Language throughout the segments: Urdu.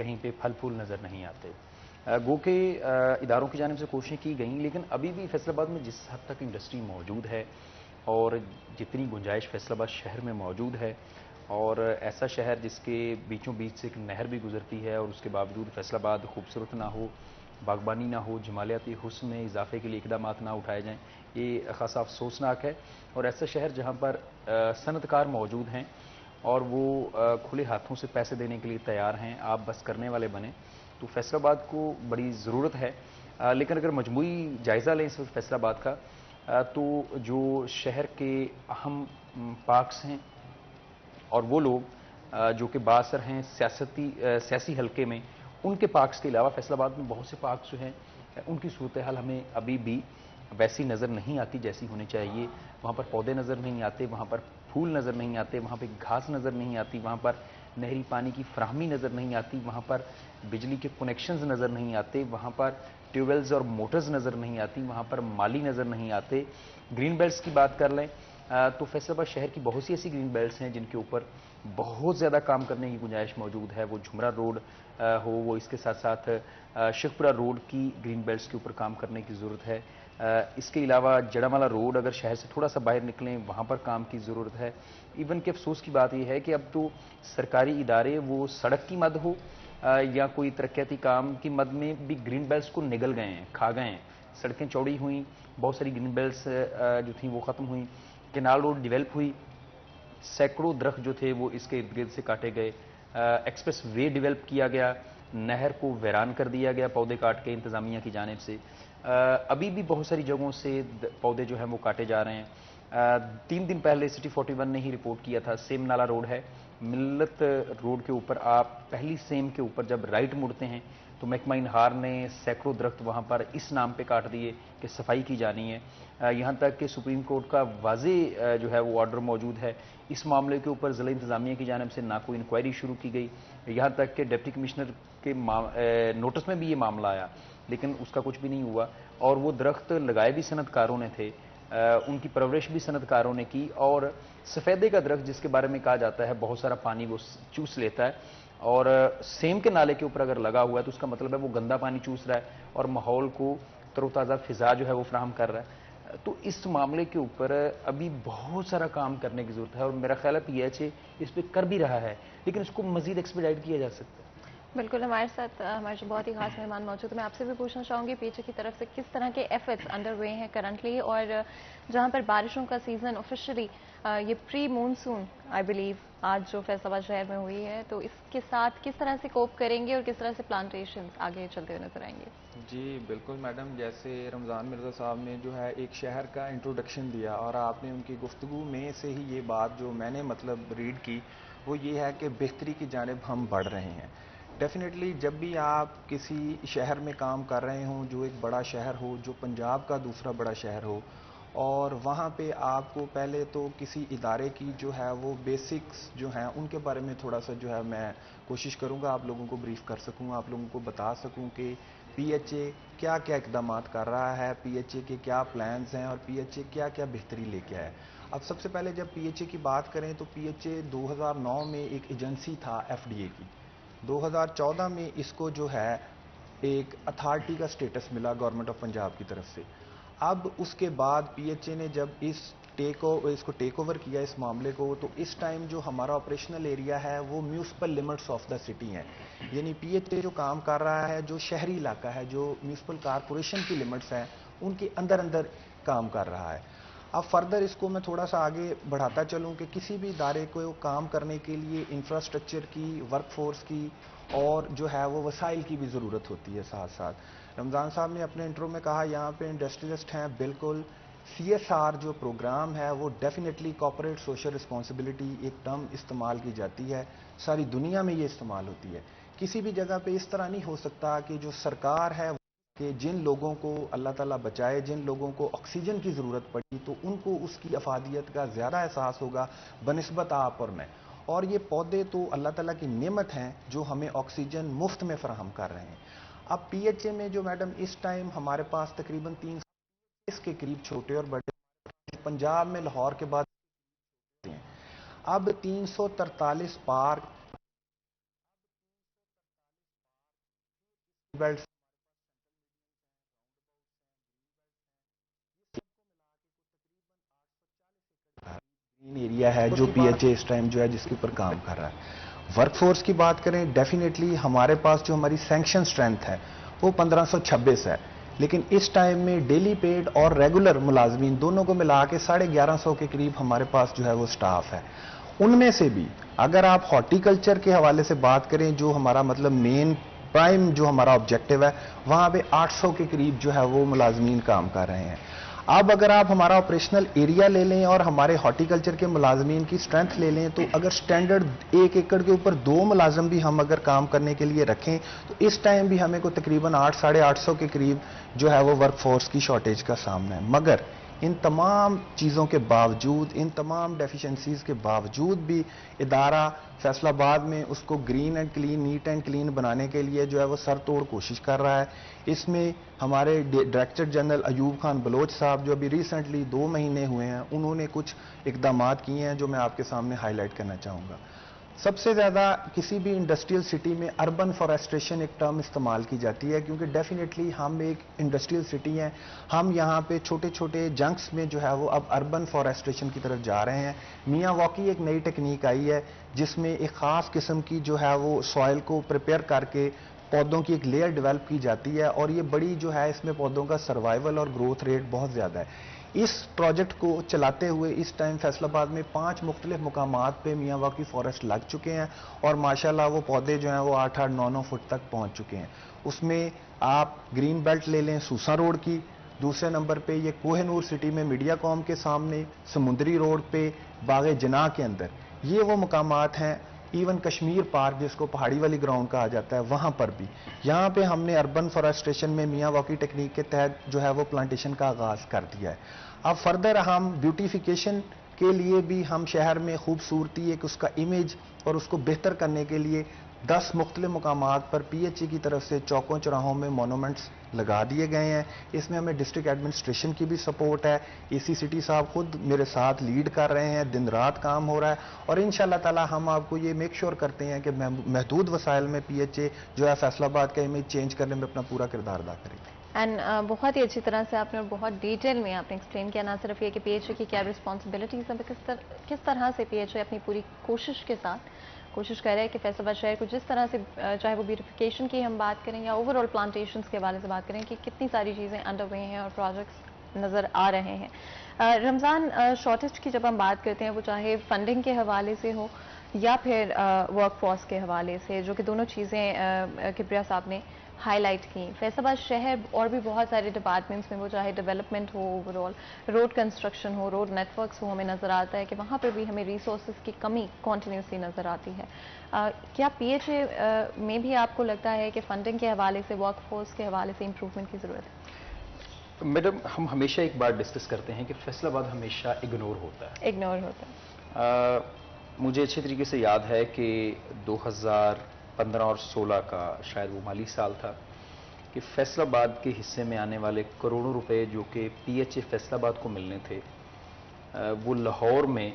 کہیں پہ پھل پھول نظر نہیں آتے. گو کہ اداروں کی جانب سے کوششیں کی گئیں، لیکن ابھی بھی فیصل آباد میں جس حد تک انڈسٹری موجود ہے اور جتنی گنجائش فیصل آباد شہر میں موجود ہے، اور ایسا شہر جس کے بیچوں بیچ سے ایک نہر بھی گزرتی ہے اور اس کے باوجود فیصل آباد خوبصورت نہ ہو، باغبانی نہ ہو، جمالیاتی حسن میں اضافے کے لیے اقدامات نہ اٹھائے جائیں، یہ خاصا افسوسناک ہے. اور ایسا شہر جہاں پر صنعت کار موجود ہیں اور وہ کھلے ہاتھوں سے پیسے دینے کے لیے تیار ہیں، آپ بس کرنے والے بنیں، تو فیصل آباد کو بڑی ضرورت ہے. لیکن اگر مجموعی جائزہ لیں اس وقت فیصل آباد کا، تو جو شہر کے اہم پارکس ہیں اور وہ لوگ جو کہ بااثر ہیں سیاسی حلقے میں، ان کے پارکس کے علاوہ فیصل آباد میں بہت سے پارکس جو ہیں ان کی صورتحال ہمیں ابھی بھی ویسی نظر نہیں آتی جیسی ہونی چاہیے. وہاں پر پودے نظر نہیں آتے، وہاں پر پھول نظر نہیں آتے، وہاں پہ گھاس نظر نہیں آتی، وہاں پر نہری پانی کی فراہمی نظر نہیں آتی، وہاں پر بجلی کے کنیکشنز نظر نہیں آتے، وہاں پر ٹیوب ویلز اور موٹرز نظر نہیں آتی، وہاں پر مالی نظر نہیں آتے. گرین بیلٹس کی بات کر لیں تو فیصل آباد شہر کی بہت سی ایسی گرین بیلٹس ہیں جن کے اوپر بہت زیادہ کام کرنے کی گنجائش موجود ہے. وہ جھمرا روڈ ہو، وہ اس کے ساتھ ساتھ شیخپورہ روڈ کی گرین بیلٹس کے اوپر کام کرنے کی ضرورت ہے. اس کے علاوہ جڑامالہ روڈ اگر شہر سے تھوڑا سا باہر نکلیں وہاں پر کام کی ضرورت ہے. ایون کہ افسوس کی بات یہ ہے کہ اب تو سرکاری ادارے وہ سڑک کی مد ہو یا کوئی ترقیاتی کام کی مد میں بھی گرین بیلٹس کو نگل گئے ہیں، کھا گئے ہیں. سڑکیں چوڑی ہوئیں، بہت ساری گرین بیلٹس جو تھیں وہ ختم ہوئیں، کینال روڈ ڈیولپ ہوئی، سینکڑوں درخت جو تھے وہ اس کے ارد گرد سے کاٹے گئے، ایکسپریس وے ڈیولپ کیا گیا، نہر کو ویران کر دیا گیا پودے کاٹ کے انتظامیہ کی جانب سے. ابھی بھی بہت ساری جگہوں سے پودے جو ہیں وہ کاٹے جا رہے ہیں. 3 دن پہلے سٹی 41 نے ہی رپورٹ کیا تھا، سیم نالا روڈ ہے، ملت روڈ کے اوپر آپ پہلی سیم کے اوپر جب رائٹ مڑتے ہیں تو محکمہ انہار نے سینکڑوں درخت وہاں پر اس نام پہ کاٹ دیے کہ صفائی کی جانی ہے. یہاں تک کہ سپریم کورٹ کا واضح جو ہے وہ آرڈر موجود ہے. اس معاملے کے اوپر ضلع انتظامیہ کی جانب سے نہ کوئی انکوائری شروع کی گئی، یہاں تک کہ ڈپٹی کمشنر کے نوٹس میں بھی یہ معاملہ آیا لیکن اس کا کچھ بھی نہیں ہوا. اور وہ درخت لگائے بھی صنعت کاروں نے تھے، ان کی پرورش بھی صنعت کاروں نے کی. اور سفیدے کا درخت جس کے بارے میں کہا جاتا ہے بہت سارا پانی وہ چوس لیتا ہے، اور سیم کے نالے کے اوپر اگر لگا ہوا ہے تو اس کا مطلب ہے وہ گندا پانی چوس رہا ہے اور ماحول کو تر و تازہ فضا جو ہے وہ فراہم کر رہا ہے. تو اس معاملے کے اوپر ابھی بہت سارا کام کرنے کی ضرورت ہے، اور میرا خیال ہے پی ایچ اے اس پہ کر بھی رہا ہے لیکن اس کو مزید ایکسپیڈائٹ کیا جا سکتا ہے. بالکل، ہمارے ساتھ ہمارے جو بہت ہی خاص مہمان موجود ہیں، میں آپ سے بھی پوچھنا چاہوں گی پیچھے کی طرف سے کس طرح کے ایفرٹس انڈر وے ہیں کرنٹلی، اور جہاں پر بارشوں کا سیزن آفیشلی یہ پری مونسون آئی بلیو آج جو فیصل آباد شہر میں ہوئی ہے، تو اس کے ساتھ کس طرح سے کوپ کریں گے اور کس طرح سے پلانٹیشنز آگے چلتے ہوئے نظر آئیں گے؟ جی بالکل میڈم، جیسے رمضان مرزا صاحب نے جو ہے ایک شہر کا انٹروڈکشن دیا اور آپ نے ان کی گفتگو میں سے ہی یہ بات جو میں نے مطلب ریڈ کی وہ یہ ہے کہ بہتری کی جانب ہم بڑھ رہے ہیں. ڈیفینیٹلی جب بھی آپ کسی شہر میں کام کر رہے ہوں جو ایک بڑا شہر ہو، جو پنجاب کا دوسرا بڑا شہر ہو، اور وہاں پہ آپ کو پہلے تو کسی ادارے کی جو ہے وہ بیسکس جو ہیں ان کے بارے میں تھوڑا سا جو ہے میں کوشش کروں گا آپ لوگوں کو بریف کر سکوں، آپ لوگوں کو بتا سکوں کہ پی ایچ اے کیا کیا اقدامات کر رہا ہے، پی ایچ اے کے کیا پلانز ہیں اور پی ایچ اے کیا کیا بہتری لے کے آیا. اب سب سے پہلے جب پی ایچ اے کی بات کریں تو پی ایچ اے 2009 میں ایک ایجنسی تھا ایف ڈی اے کی، 2014 میں اس کو جو ہے ایک اتھارٹی کا سٹیٹس ملا گورنمنٹ آف پنجاب کی طرف سے. اب اس کے بعد پی ایچ اے نے جب اس کو ٹیک اوور کیا اس معاملے کو، تو اس ٹائم جو ہمارا آپریشنل ایریا ہے وہ municipal limits of the city ہیں. یعنی پی ایچ اے جو کام کر رہا ہے جو شہری علاقہ ہے، جو میونسپل کارپوریشن کی لمٹس ہیں ان کے اندر اندر کام کر رہا ہے. اب فردر اس کو میں تھوڑا سا آگے بڑھاتا چلوں کہ کسی بھی ادارے کو کام کرنے کے لیے انفراسٹرکچر کی، ورک فورس کی اور جو ہے وہ وسائل کی بھی ضرورت ہوتی ہے. ساتھ ساتھ رمضان صاحب نے اپنے انٹرو میں کہا یہاں پہ انڈسٹریلسٹ ہیں، بالکل سی ایس آر جو پروگرام ہے وہ ڈیفینیٹلی کارپوریٹ سوشل رسپانسبلٹی ایک ٹرم استعمال کی جاتی ہے، ساری دنیا میں یہ استعمال ہوتی ہے. کسی بھی جگہ پہ اس طرح نہیں ہو سکتا کہ جو سرکار ہے کہ جن لوگوں کو اللہ تعالیٰ بچائے، جن لوگوں کو آکسیجن کی ضرورت پڑی تو ان کو اس کی افادیت کا زیادہ احساس ہوگا بنسبت آپ اور میں. اور یہ پودے تو اللہ تعالیٰ کی نعمت ہیں جو ہمیں آکسیجن مفت میں فراہم کر رہے ہیں. اب پی ایچ اے میں جو میڈم اس ٹائم ہمارے پاس تقریباً 3 کے قریب چھوٹے اور بڑے پنجاب میں لاہور کے بعد ہیں. اب 343 پارک بیلٹ ایریا ہے جو P H A us time جو ہے جس کے اوپر کام کر رہا ہے. ورک فورس کی بات کریں ڈیفینیٹلی ہمارے پاس جو ہماری سینکشن اسٹرینتھ ہے وہ 1526 ہے، لیکن اس ٹائم میں ڈیلی پیڈ اور ریگولر ملازمین دونوں کو ملا کے 1150 کے قریب ہمارے پاس جو ہے وہ سٹاف ہے. ان میں سے بھی اگر آپ ہارٹیکلچر کے حوالے سے بات کریں جو ہمارا مطلب مین پرائم جو ہمارا آبجیکٹو ہے، وہاں پہ 800 کے قریب جو ہے وہ ملازمین کام کر رہے ہیں. اب اگر آپ ہمارا آپریشنل ایریا لے لیں اور ہمارے ہارٹیکلچر کے ملازمین کی سٹرینتھ لے لیں تو اگر سٹینڈرڈ 1 ایکڑ کے اوپر 2 ملازم بھی ہم اگر کام کرنے کے لیے رکھیں تو اس ٹائم بھی ہمیں کو تقریباً 800 کے قریب جو ہے وہ ورک فورس کی شارٹیج کا سامنا ہے. مگر ان تمام چیزوں کے باوجود، ان تمام ڈیفیشنسیز کے باوجود بھی ادارہ فیصل آباد میں اس کو green and clean, neat and clean بنانے کے لیے جو ہے وہ سر توڑ کوشش کر رہا ہے. اس میں ہمارے ڈائریکٹر جنرل ایوب خان بلوچ صاحب جو ابھی ریسنٹلی 2 مہینے ہوئے ہیں، انہوں نے کچھ اقدامات کیے ہیں جو میں آپ کے سامنے ہائی لائٹ کرنا چاہوں گا. سب سے زیادہ کسی بھی انڈسٹریل سٹی میں اربن فارسٹریشن ایک ٹرم استعمال کی جاتی ہے کیونکہ ڈیفینیٹلی ہم ایک انڈسٹریل سٹی ہیں. ہم یہاں پہ چھوٹے چھوٹے جنکس میں جو ہے وہ اب اربن فارسٹریشن کی طرف جا رہے ہیں. میاں واقعی ایک نئی ٹیکنیک آئی ہے جس میں ایک خاص قسم کی جو ہے وہ سوائل کو پریپیئر کر کے پودوں کی ایک لیئر ڈیولپ کی جاتی ہے اور یہ بڑی جو ہے اس میں پودوں کا سروائیول اور گروتھ ریٹ بہت زیادہ ہے. اس پروجیکٹ کو چلاتے ہوئے اس ٹائم فیصل آباد میں 5 مختلف مقامات پہ میاں واقعی فارسٹ لگ چکے ہیں اور ماشاءاللہ وہ پودے جو ہیں وہ 8-8 9-9 فٹ تک پہنچ چکے ہیں. اس میں آپ گرین بیلٹ لے لیں سوسا روڈ کی، دوسرے نمبر پہ یہ کوہ نور سٹی میں میڈیا کام کے سامنے، سمندری روڈ پہ، باغ جناح کے اندر، یہ وہ مقامات ہیں. ایون کشمیر پارک جس کو پہاڑی والی گراؤنڈ کہا جاتا ہے وہاں پر بھی یہاں پہ ہم نے اربن فارسٹریشن میں میاں واقعی ٹیکنیک کے تحت جو ہے وہ پلانٹیشن کا آغاز کر دیا ہے. اب فردر ہم بیوٹیفیکیشن کے لیے بھی ہم شہر میں خوبصورتی ایک اس کا امیج اور اس کو بہتر کرنے کے لیے 10 مختلف مقامات پر پی ایچ ای کی طرف سے چوکوں چوراہوں میں مونومنٹس لگا دیے گئے ہیں. اس میں ہمیں ڈسٹرکٹ ایڈمنسٹریشن کی بھی سپورٹ ہے. اے سی سٹی صاحب خود میرے ساتھ لیڈ کر رہے ہیں، دن رات کام ہو رہا ہے اور انشاءاللہ تعالی ہم آپ کو یہ میک شور کرتے ہیں کہ محدود وسائل میں پی ایچ اے جو ہے فیصل آباد کا امیج چینج کرنے میں اپنا پورا کردار ادا کرے گا. اینڈ بہت ہی اچھی طرح سے آپ نے اور بہت ڈیٹیل میں آپ نے ایکسپلین کیا، نہ صرف یہ کہ پی ایچ اے کی کیا رسپانسبلٹیز ہیں، کس طرح سے پی ایچ اے اپنی پوری کوشش کے ساتھ کوشش کر رہے ہیں کہ فیصل آباد شہر کو جس طرح سے چاہے وہ بیوٹیفیکیشن کی ہم بات کریں یا اوور آل پلانٹیشنز کے حوالے سے بات کریں کہ کتنی ساری چیزیں انڈر وے ہیں اور پروجیکٹس نظر آ رہے ہیں. رمضان، شارٹیج کی جب ہم بات کرتے ہیں وہ چاہے فنڈنگ کے حوالے سے ہو یا پھر ورک فورس کے حوالے سے، جو کہ دونوں چیزیں کبریہ صاحب نے ہائی لائٹ کی. فیصل آباد شہر اور بھی بہت سارے ڈپارٹمنٹس میں وہ چاہے ڈیولپمنٹ ہو، اوور آل روڈ کنسٹرکشن ہو، روڈ نیٹ ورکس ہو، ہمیں نظر آتا ہے کہ وہاں پہ بھی ہمیں ریسورسز کی کمی کنٹینیوسلی نظر آتی ہے. کیا پی ایچ اے میں بھی آپ کو لگتا ہے کہ فنڈنگ کے حوالے سے، ورک فورس کے حوالے سے امپروومنٹ کی ضرورت ہے؟ میڈم، ہم ہمیشہ ایک بات ڈسکس کرتے ہیں کہ فیصل آباد ہمیشہ اگنور ہوتا ہے. مجھے اچھے طریقے سے یاد ہے کہ 2015 اور 16 کا شاید وہ مالی سال تھا کہ فیصل آباد کے حصے میں آنے والے کروڑوں روپے جو کہ پی ایچ اے فیصل آباد کو ملنے تھے، وہ لاہور میں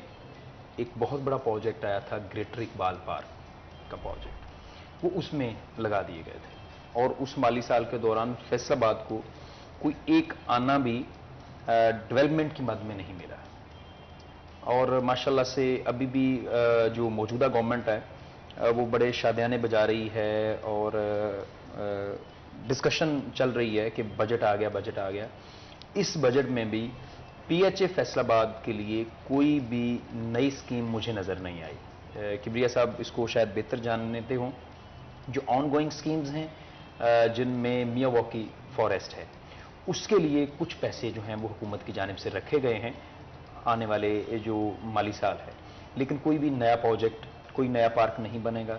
ایک بہت بڑا پروجیکٹ آیا تھا، گریٹر اقبال پارک کا پروجیکٹ، وہ اس میں لگا دیے گئے تھے. اور اس مالی سال کے دوران فیصل آباد کو کوئی ایک آنا بھی ڈیولپمنٹ کی مد میں نہیں ملا. اور ماشاءاللہ سے ابھی بھی جو موجودہ گورنمنٹ ہے وہ بڑے شادیانے بجا رہی ہے اور ڈسکشن چل رہی ہے کہ بجٹ آ گیا، بجٹ آ گیا. اس بجٹ میں بھی پی ایچ اے فیصل آباد کے لیے کوئی بھی نئی اسکیم مجھے نظر نہیں آئی. کبریہ صاحب اس کو شاید بہتر جانتے ہوں. جو آن گوئنگ اسکیمز ہیں جن میں میاں واقعی فارسٹ ہے، اس کے لیے کچھ پیسے جو ہیں وہ حکومت کی جانب سے رکھے گئے ہیں آنے والے جو مالی سال ہے، لیکن کوئی بھی نیا پروجیکٹ، کوئی نیا پارک نہیں بنے گا،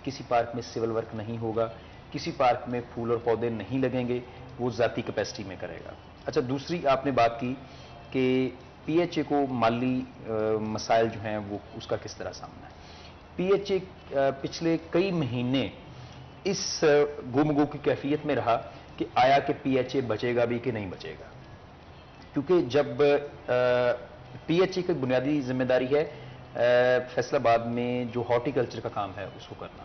کسی پارک میں سول ورک نہیں ہوگا، کسی پارک میں پھول اور پودے نہیں لگیں گے، وہ ذاتی کیپیسٹی میں کرے گا. اچھا، دوسری آپ نے بات کی کہ پی ایچ اے کو مالی مسائل جو ہیں وہ اس کا کس طرح سامنا ہے. پی ایچ اے پچھلے کئی مہینے اس گم کی کیفیت میں رہا کہ آیا کہ پی ایچ اے بچے گا بھی کہ نہیں بچے گا، کیونکہ جب پی ایچ اے کی بنیادی ذمہ داری ہے فیصل آباد میں جو ہارٹیکلچر کا کام ہے اس کو کرنا.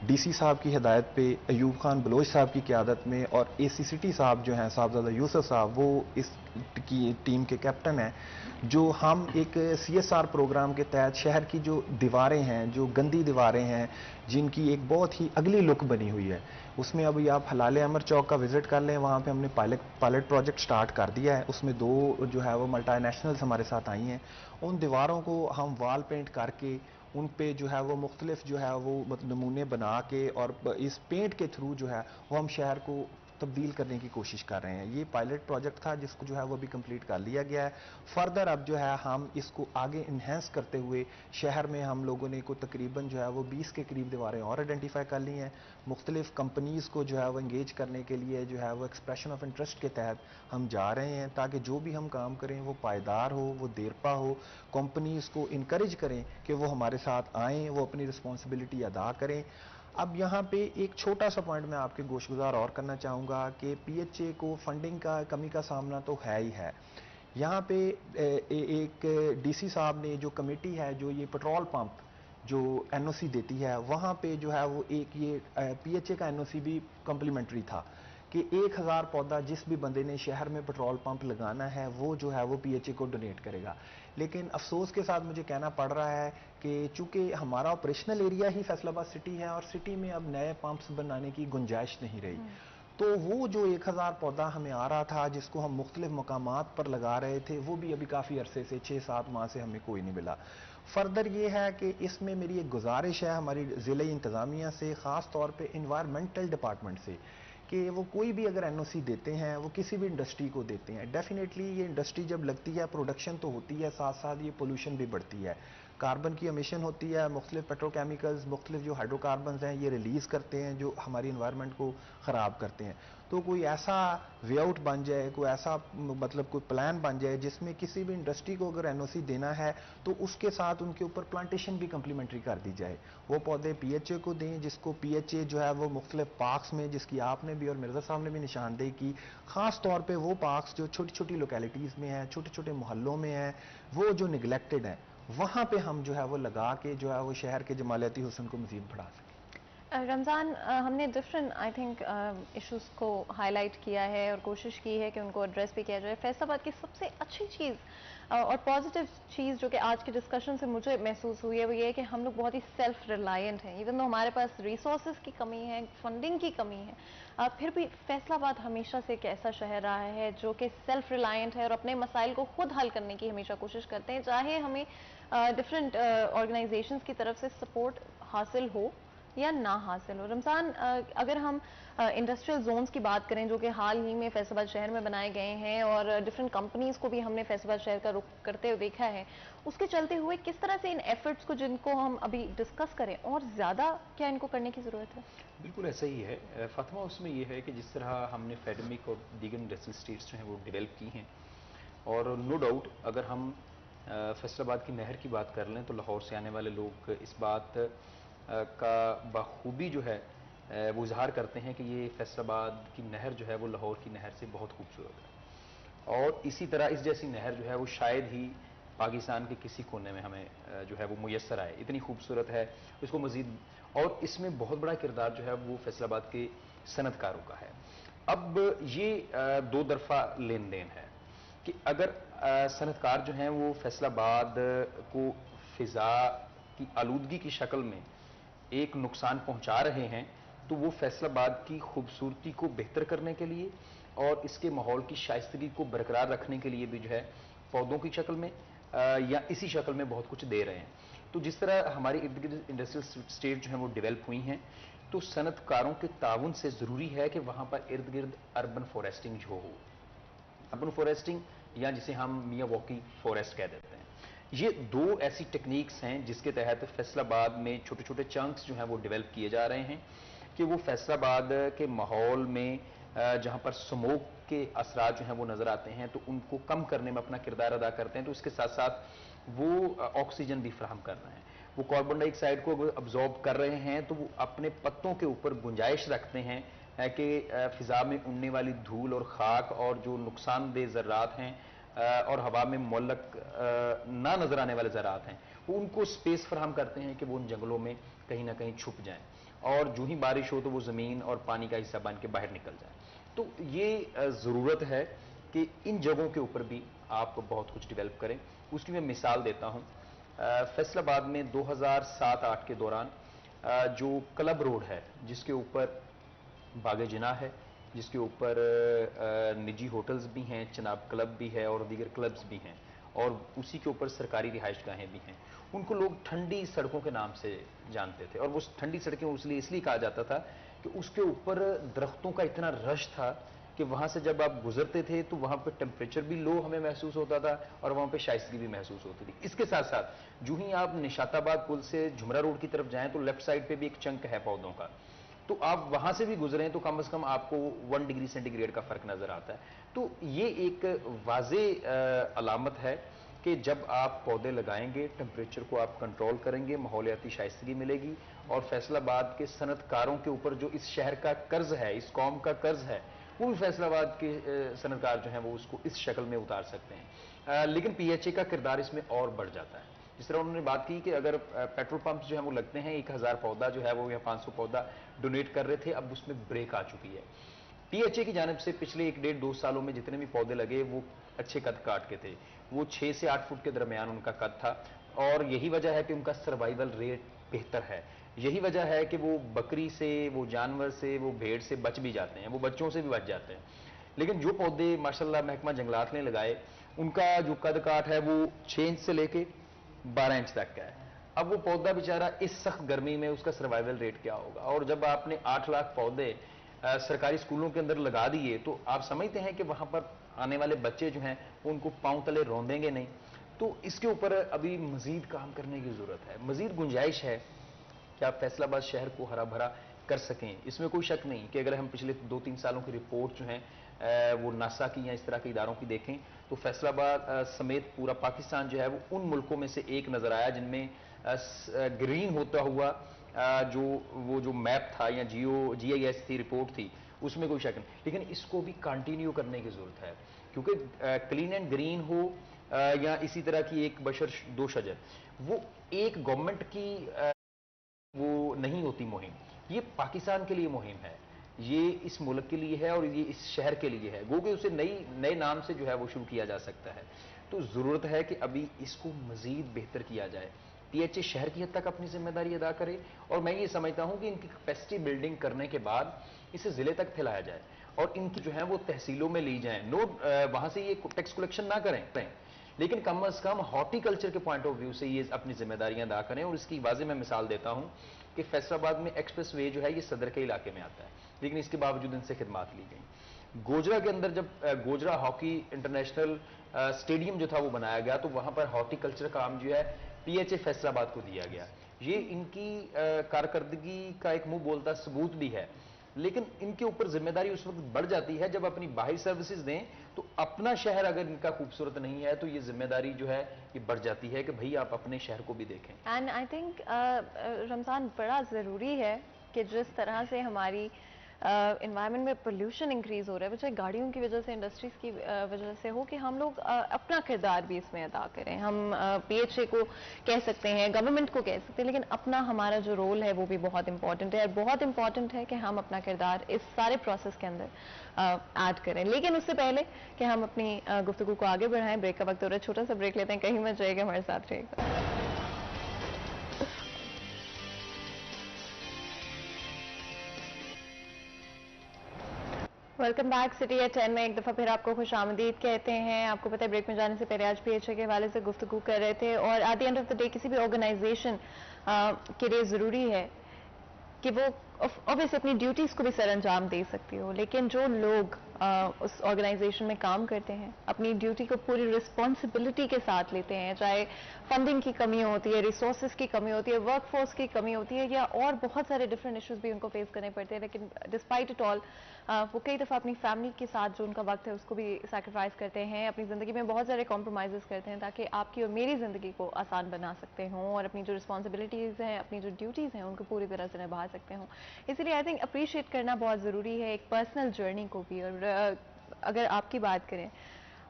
DC صاحب کی ہدایت پہ، ایوب خان بلوچ صاحب کی قیادت میں، اور ACCT صاحب جو ہیں صاحبزادہ یوسف صاحب، وہ اس کی ٹیم کے کیپٹن ہیں، جو ہم ایک CSR پروگرام کے تحت شہر کی جو دیواریں ہیں، جو گندی دیواریں ہیں، جن کی ایک بہت ہی اگلی لک بنی ہوئی ہے، اس میں ابھی آپ حلال امر چوک کا وزٹ کر لیں، وہاں پہ ہم نے پائلٹ پروجیکٹ سٹارٹ کر دیا ہے. اس میں 2 جو ہے وہ ملٹی نیشنلز ہمارے ساتھ آئی ہیں. ان دیواروں کو ہم وال پینٹ کر کے ان پہ جو ہے وہ مختلف جو ہے وہ نمونے بنا کے، اور اس پینٹ کے تھرو جو ہے وہ ہم شہر کو تبدیل کرنے کی کوشش کر رہے ہیں. یہ پائلٹ پروجیکٹ تھا جس کو جو ہے وہ بھی کمپلیٹ کر لیا گیا ہے. فردر اب جو ہے ہم اس کو آگے انہینس کرتے ہوئے شہر میں ہم لوگوں نے کو تقریباً جو ہے وہ 20 کے قریب دیواریں اور آئیڈینٹیفائی کر لی ہیں. مختلف کمپنیز کو جو ہے وہ انگیج کرنے کے لیے جو ہے وہ ایکسپریشن آف انٹرسٹ کے تحت ہم جا رہے ہیں، تاکہ جو بھی ہم کام کریں وہ پائیدار ہو، وہ دیرپا ہو. کمپنیز کو انکریج کریں کہ وہ ہمارے ساتھ آئیں، وہ اپنی رسپانسبلٹی ادا کریں. اب یہاں پہ ایک چھوٹا سا پوائنٹ میں آپ کے گوش گزار اور کرنا چاہوں گا کہ PHA کو فنڈنگ کا کمی کا سامنا تو ہے ہی ہے. یہاں پہ ایک DC صاحب نے جو کمیٹی ہے جو یہ پیٹرول پمپ جو NOC دیتی ہے، وہاں پہ جو ہے وہ ایک یہ PHA کا NOC بھی کمپلیمنٹری تھا کہ 1000 پودا جس بھی بندے نے شہر میں پیٹرول پمپ لگانا ہے وہ جو ہے وہ PHA کو ڈونیٹ کرے گا. لیکن افسوس کے ساتھ مجھے کہنا پڑ رہا ہے کہ چونکہ ہمارا آپریشنل ایریا ہی فیصل آباد سٹی ہے، اور سٹی میں اب نئے پمپس بنانے کی گنجائش نہیں رہی، تو وہ جو 1000 پودا ہمیں آ رہا تھا جس کو ہم مختلف مقامات پر لگا رہے تھے، وہ بھی ابھی کافی عرصے سے 6-7 ماہ سے ہمیں کوئی نہیں ملا. فردر یہ ہے کہ اس میں میری ایک گزارش ہے ہماری ضلعی انتظامیہ سے، خاص طور پہ انوائرمنٹل ڈپارٹمنٹ سے، کہ وہ کوئی بھی اگر NOC دیتے ہیں، وہ کسی بھی انڈسٹری کو دیتے ہیں، ڈیفینیٹلی یہ انڈسٹری جب لگتی ہے پروڈکشن تو ہوتی ہے، ساتھ ساتھ یہ پولوشن بھی بڑھتی ہے، کاربن کی امیشن ہوتی ہے، مختلف پیٹرو کیمیکلز، مختلف جو ہائیڈرو کاربنز ہیں یہ ریلیز کرتے ہیں جو ہماری انوائرمنٹ کو خراب کرتے ہیں. تو کوئی ایسا وے آؤٹ بن جائے، کوئی ایسا مطلب کوئی پلان بن جائے جس میں کسی بھی انڈسٹری کو اگر NOC دینا ہے تو اس کے ساتھ ان کے اوپر پلانٹیشن بھی کمپلیمنٹری کر دی جائے. وہ پودے PHA کو دیں، جس کو PHA جو ہے وہ مختلف پارکس میں، جس کی آپ نے بھی اور مرزا صاحب نے بھی نشاندہی کی، خاص طور پہ وہ پارکس جو چھوٹی چھوٹی لوکیلٹیز میں ہیں، چھوٹے چھوٹے محلوں میں ہیں، وہ جو نگلیکٹڈ ہیں، وہاں پہ ہم جو ہے وہ لگا کے جو ہے وہ شہر کے جمالیاتی حسن کو مزید بڑھا سکیں. رمضان، ہم نے ڈفرینٹ آئی تھنک ایشوز کو ہائی لائٹ کیا ہے اور کوشش کی ہے کہ ان کو ایڈریس بھی کیا جائے. فیصل آباد کی سب سے اچھی چیز اور پازیٹیو چیز جو کہ آج کے ڈسکشن سے مجھے محسوس ہوئی ہے وہ یہ ہے کہ ہم لوگ بہت ہی سیلف ریلائنٹ ہیں. ایون تو ہمارے پاس ریسورسز کی کمی ہے، فنڈنگ کی کمی ہے، پھر بھی فیصل آباد ہمیشہ سے ایک ایسا شہر رہا ہے جو کہ سیلف ریلائنٹ ہے اور اپنے مسائل کو خود حل کرنے کی ہمیشہ کوشش کرتے ہیں، چاہے ہمیں ڈفرینٹ آرگنائزیشنز کی طرف سے سپورٹ حاصل ہو یا نہ حاصل ہو. رمضان، اگر ہم انڈسٹریل زونز کی بات کریں جو کہ حال ہی میں فیصل آباد شہر میں بنائے گئے ہیں اور ڈفرینٹ کمپنیز کو بھی ہم نے فیصل آباد شہر کا رخ کرتے ہوئے دیکھا ہے، اس کے چلتے ہوئے کس طرح سے ان ایفرٹس کو جن کو ہم ابھی ڈسکس کریں اور زیادہ کیا ان کو کرنے کی ضرورت ہے؟ بالکل ایسا ہی ہے فاطمہ. اس میں یہ ہے کہ جس طرح ہم نے فیڈمک اور دیگر انڈسٹریل اسٹیٹس جو ہیں وہ ڈیولپ کی ہیں، اور نو ڈاؤٹ اگر ہم فیصل آباد کی نہر کی بات کر لیں تو لاہور سے آنے والے لوگ اس بات کا بخوبی جو ہے وہ اظہار کرتے ہیں کہ یہ فیصل آباد کی نہر جو ہے وہ لاہور کی نہر سے بہت خوبصورت ہے، اور اسی طرح اس جیسی نہر جو ہے وہ شاید ہی پاکستان کے کسی کونے میں ہمیں جو ہے وہ میسر آئے. اتنی خوبصورت ہے اس کو مزید، اور اس میں بہت بڑا کردار جو ہے وہ فیصل آباد کے صنعت کاروں کا ہے. اب یہ 2 طرفہ لین دین ہے کہ اگر صنعت کار جو ہیں وہ فیصل آباد کو فضا کی آلودگی کی شکل میں ایک نقصان پہنچا رہے ہیں، تو وہ فیصل آباد کی خوبصورتی کو بہتر کرنے کے لیے اور اس کے ماحول کی شائستگی کو برقرار رکھنے کے لیے بھی جو ہے پودوں کی شکل میں یا اسی شکل میں بہت کچھ دے رہے ہیں. تو جس طرح ہماری ارد گرد انڈسٹریل اسٹیٹ جو ہیں وہ ڈیولپ ہوئی ہیں، تو صنعت کاروں کے تعاون سے ضروری ہے کہ وہاں پر ارد گرد اربن فارسٹنگ جو ہو، اربن فارسٹنگ یا جسے ہم میاں واکی فارسٹ کہہ دیتے ہیں. یہ 2 ایسی ٹیکنیکس ہیں جس کے تحت فیصل آباد میں چھوٹے چھوٹے چنکس جو ہیں وہ ڈیولپ کیے جا رہے ہیں کہ وہ فیصل آباد کے ماحول میں جہاں پر سموک کے اثرات جو ہیں وہ نظر آتے ہیں تو ان کو کم کرنے میں اپنا کردار ادا کرتے ہیں. تو اس کے ساتھ ساتھ وہ آکسیجن بھی فراہم کر رہے ہیں، وہ کاربن ڈائی آکسائڈ کو ابزارب کر رہے ہیں، تو وہ اپنے پتوں کے اوپر گنجائش رکھتے ہیں کہ فضا میں اڑنے والی دھول اور خاک اور جو نقصان دہ ذرات ہیں اور ہوا میں معلق نہ نظر آنے والے ذرات ہیں، وہ ان کو سپیس فراہم کرتے ہیں کہ وہ ان جنگلوں میں کہیں نہ کہیں چھپ جائیں. اور جو ہی بارش ہو تو وہ زمین اور پانی کا حصہ بن کے باہر نکل جائے. تو یہ ضرورت ہے کہ ان جگہوں کے اوپر بھی آپ بہت کچھ ڈیولپ کریں. اس کی میں مثال دیتا ہوں. فیصل آباد میں 2007-8 کے دوران جو کلب روڈ ہے جس کے اوپر باغ جناح ہے، جس کے اوپر نجی ہوٹلز بھی ہیں، چناب کلب بھی ہے اور دیگر کلبز بھی ہیں، اور اسی کے اوپر سرکاری رہائش گاہیں بھی ہیں. ان کو لوگ ٹھنڈی سڑکوں کے نام سے جانتے تھے، اور وہ ٹھنڈی سڑکیں اس لیے کہا جاتا تھا کہ اس کے اوپر درختوں کا اتنا رش تھا کہ وہاں سے جب آپ گزرتے تھے تو وہاں پہ ٹیمپریچر بھی لو ہمیں محسوس ہوتا تھا اور وہاں پہ شائستگی بھی محسوس ہوتی تھی. اس کے ساتھ ساتھ جو ہی آپ نشات آباد پل سے جھمرا روڈ کی طرف جائیں تو لیفٹ سائڈ پہ بھی ایک چنک ہے پودوں کا، تو آپ وہاں سے بھی گزریں تو کم از کم آپ کو 1 ڈگری سینٹی گریڈ کا فرق نظر آتا ہے. تو یہ ایک واضح علامت ہے کہ جب آپ پودے لگائیں گے ٹمپریچر کو آپ کنٹرول کریں گے، ماحولیاتی شائستگی ملے گی، اور فیصل آباد کے صنعت کاروں کے اوپر جو اس شہر کا قرض ہے، اس قوم کا قرض ہے، وہ بھی فیصل آباد کے صنعت کار جو ہیں وہ اس کو اس شکل میں اتار سکتے ہیں. لیکن پی ایچ اے کا کردار اس میں اور بڑھ جاتا ہے. جس طرح انہوں نے بات کی کہ اگر پیٹرول پمپس جو ہیں وہ لگتے ہیں 1000 پودا جو ہے وہ یا 500 پودا ڈونیٹ کر رہے تھے، اب اس میں بریک آ چکی ہے. پی ایچ اے کی جانب سے پچھلے 1-1.5-2 سالوں میں جتنے بھی پودے لگے وہ اچھے قد کاٹ کے تھے، وہ 6 سے 8 فٹ کے درمیان ان کا قد تھا، اور یہی وجہ ہے کہ ان کا سروائیول ریٹ بہتر ہے. یہی وجہ ہے کہ وہ بکری سے، وہ جانور سے، وہ بھیڑ سے بچ بھی جاتے ہیں، وہ بچوں سے بھی بچ جاتے ہیں. لیکن جو پودے ماشاءاللہ محکمہ جنگلات نے لگائے ان کا جو قد کاٹ ہے وہ 6 انچ سے لے کے 12 انچ تک کا ہے. اب وہ پودا بیچارہ اس سخت گرمی میں اس کا سروائیول ریٹ کیا ہوگا؟ اور جب آپ نے 8 لاکھ پودے سرکاری اسکولوں کے اندر لگا دیے تو آپ سمجھتے ہیں کہ وہاں پر آنے والے بچے جو ہیں ان کو پاؤں تلے روندیں گے نہیں؟ تو اس کے اوپر ابھی مزید کام کرنے کی ضرورت ہے. مزید گنجائش ہے کہ آپ فیصل آباد شہر کو ہرا بھرا کر سکیں. اس میں کوئی شک نہیں کہ اگر ہم پچھلے 2-3 سالوں کی رپورٹ جو ہیں وہ ناسا کی یا اس طرح کے اداروں کی دیکھیں تو فیصل آباد سمیت پورا پاکستان جو ہے وہ ان ملکوں میں سے ایک نظر آیا جن میں گرین ہوتا ہوا جو میپ تھا یا جی آئی ایس تھی، رپورٹ تھی، اس میں کوئی شک نہیں. لیکن اس کو بھی کنٹینیو کرنے کی ضرورت ہے کیونکہ کلین اینڈ گرین ہو یا اسی طرح کی ایک بشر 2 شجر، وہ ایک گورنمنٹ کی وہ نہیں ہوتی مہم. یہ پاکستان کے لیے مہم ہے، یہ اس ملک کے لیے ہے اور یہ اس شہر کے لیے ہے، گو کہ اسے نئے نام سے جو ہے وہ شروع کیا جا سکتا ہے. تو ضرورت ہے کہ ابھی اس کو مزید بہتر کیا جائے. پی ایچ اے شہر کی حد تک اپنی ذمہ داری ادا کرے، اور میں یہ سمجھتا ہوں کہ ان کی کیپیسٹی بلڈنگ کرنے کے بعد اسے ضلع تک پھیلایا جائے اور ان کی جو ہیں وہ تحصیلوں میں لی جائیں. وہاں سے یہ ٹیکس کلیکشن نہ کریں، لیکن کم از کم ہارٹی کلچر کے پوائنٹ آف ویو سے یہ اپنی ذمہ داریاں ادا کریں. اور اس کی واضح میں مثال دیتا ہوں کہ فیصل آباد میں ایکسپریس وے جو ہے یہ صدر کے علاقے میں آتا ہے، لیکن اس کے باوجود ان سے خدمات لی گئیں. گوجرا کے اندر جب گوجرا ہاکی انٹرنیشنل اسٹیڈیم جو تھا وہ بنایا گیا تو وہاں پر ہارٹی کلچر کا کام جو ہے پی ایچ اے فیصل آباد کو دیا گیا. یہ ان کی کارکردگی کا ایک منہ بولتا ثبوت بھی ہے. لیکن ان کے اوپر ذمہ داری اس وقت بڑھ جاتی ہے جب اپنی باہر سروسز دیں تو اپنا شہر اگر ان کا خوبصورت نہیں ہے تو یہ ذمہ داری جو ہے یہ بڑھ جاتی ہے کہ بھئی آپ اپنے شہر کو بھی دیکھیں. اینڈ آئی تھنک رمضان بڑا ضروری ہے کہ جس طرح سے ہماری انوائرمنٹ میں پولیوشن انکریز ہو رہا ہے، چاہے گاڑیوں کی وجہ سے، انڈسٹریز کی وجہ سے ہو، کہ ہم لوگ اپنا کردار بھی اس میں ادا کریں. ہم پی ایچ اے کو کہہ سکتے ہیں، گورنمنٹ کو کہہ سکتے ہیں، لیکن اپنا ہمارا جو رول ہے وہ بھی بہت امپورٹنٹ ہے، اور بہت امپورٹنٹ ہے کہ ہم اپنا کردار اس سارے پروسیس کے اندر ایڈ کریں. لیکن اس سے پہلے کہ ہم اپنی گفتگو کو آگے بڑھائیں، بریک کا وقت ہو رہا ہے، چھوٹا سا بریک لیتے ہیں، کہیں مت جائے گا، ہمارے ساتھ رہے گا. Welcome back. سٹی ایٹ 10 میں ایک دفعہ پھر آپ کو خوش آمدید کہتے ہیں. آپ کو پتہ ہے بریک میں جانے سے پہلے آج پی ایچ اے کے حوالے سے گفتگو کر رہے تھے، اور at the end of the day کسی بھی آرگنائزیشن کے لیے ضروری ہے کہ وہ obviously اپنی ڈیوٹیز کو بھی سر انجام دے سکتی ہو، لیکن جو لوگ اس آرگنائزیشن میں کام کرتے ہیں اپنی ڈیوٹی کو پوری رسپانسبلٹی کے ساتھ لیتے ہیں، چاہے فنڈنگ کی کمی ہوتی ہے، ریسورسز کی کمی ہوتی ہے، ورک فورس کی کمی ہوتی ہے، یا اور بہت سارے ڈفرینٹ ایشوز بھی ان کو فیس کرنے پڑتے ہیں، لیکن ڈسپائٹ اٹ آل وہ کئی دفعہ اپنی فیملی کے ساتھ جو ان کا وقت ہے اس کو بھی سیکریفائز کرتے ہیں، اپنی زندگی میں بہت سارے کمپرومائزز کرتے ہیں تاکہ آپ کی اور میری زندگی کو آسان بنا سکتے ہوں، اور اپنی جو رسپانسبلٹیز ہیں، اپنی جو ڈیوٹیز ہیں ان کو پوری طرح سے نبھا سکتے ہوں. اسی لیے آئی تھنک اپریشیٹ کرنا بہت ضروری ہے ایک پرسنل جرنی کو بھی. اور اگر آپ کی بات کریں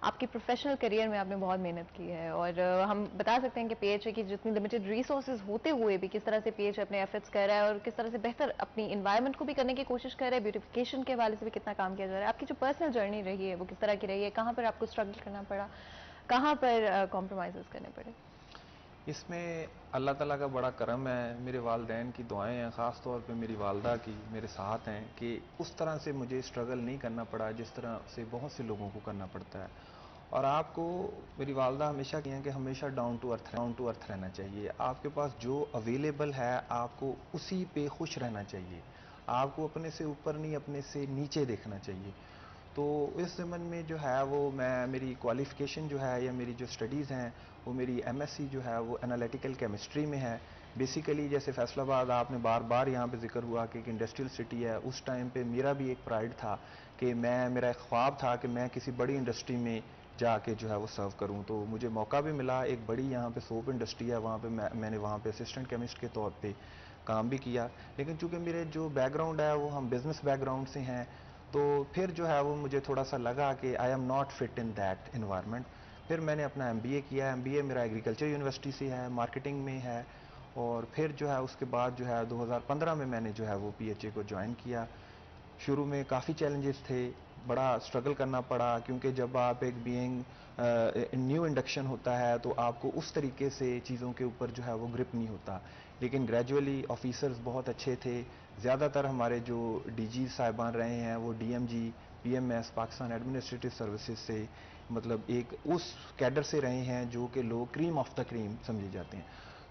آپ کی پروفیشنل کریئر میں آپ نے بہت محنت کی ہے، اور ہم بتا سکتے ہیں کہ پی ایچ اے کی جتنی لمیٹڈ ریسورسز ہوتے ہوئے بھی کس طرح سے پی ایچ اے اپنے ایفرٹس کر رہا ہے، اور کس طرح سے بہتر اپنی انوائرمنٹ کو بھی کرنے کی کوشش کر رہا ہے، بیوٹیفیکیشن کے حوالے سے بھی کتنا کام کیا جا رہا ہے. آپ کی جو پرسنل جرنی رہی ہے وہ کس طرح کی رہی ہے؟ کہاں پر آپ کو اسٹرگل کرنا پڑا، کہاں پر کمپرومائزز کرنے پڑے؟ اس میں اللہ تعالیٰ کا بڑا کرم ہے، میرے والدین کی دعائیں ہیں، خاص طور پہ میری والدہ کی میرے ساتھ ہیں کہ اس طرح سے مجھے اسٹرگل نہیں کرنا پڑا جس طرح سے بہت سے لوگوں کو کرنا پڑتا ہے. اور آپ کو میری والدہ ہمیشہ کہتی ہیں کہ ہمیشہ ڈاؤن ٹو ارتھ رہنا چاہیے. آپ کے پاس جو اویلیبل ہے آپ کو اسی پہ خوش رہنا چاہیے. آپ کو اپنے سے اوپر نہیں، اپنے سے نیچے دیکھنا چاہیے. تو اس زمن میں جو ہے وہ میری کوالیفیکیشن جو ہے یا میری جو اسٹڈیز ہیں وہ میری ایم ایس سی جو ہے وہ انالیٹیکل کیمسٹری میں ہے. بیسیکلی جیسے فیصل آباد آپ نے بار بار یہاں پہ ذکر ہوا کہ ایک انڈسٹریل سٹی ہے، اس ٹائم پہ میرا بھی ایک پرائڈ تھا کہ میرا ایک خواب تھا کہ میں کسی بڑی انڈسٹری میں جا کے جو ہے وہ سرو کروں. تو مجھے موقع بھی ملا، ایک بڑی یہاں پہ سوپ انڈسٹری ہے، وہاں پہ میں نے وہاں پہ اسسٹنٹ کیمسٹ کے طور پہ کام بھی کیا. لیکن چونکہ میرے جو بیک گراؤنڈ ہے وہ ہم بزنس بیک گراؤنڈ سے ہیں، تو پھر جو ہے وہ مجھے تھوڑا سا لگا کہ I am not fit in that environment. پھر میں نے اپنا ایم بی اے کیا. ایم بی اے میرا ایگریکلچر یونیورسٹی سے ہے، مارکیٹنگ میں ہے. اور پھر جو ہے اس کے بعد جو ہے 2015 میں نے جو ہے وہ پی ایچ اے کو جوائن کیا. شروع میں کافی چیلنجز تھے، بڑا اسٹرگل کرنا پڑا، کیونکہ جب آپ ایک بینگ نیو انڈکشن ہوتا ہے تو آپ کو اس طریقے سے چیزوں کے اوپر جو ہے وہ گرپ نہیں ہوتا. لیکن گریجولی آفیسرز بہت اچھے تھے. زیادہ تر ہمارے جو ڈی جی صاحبان رہے ہیں وہ D M G P M S Pakistan Administrative Services سے، مطلب ایک اس کیڈر سے رہے ہیں جو کہ لوگ کریم آف دا کریم سمجھے جاتے ہیں.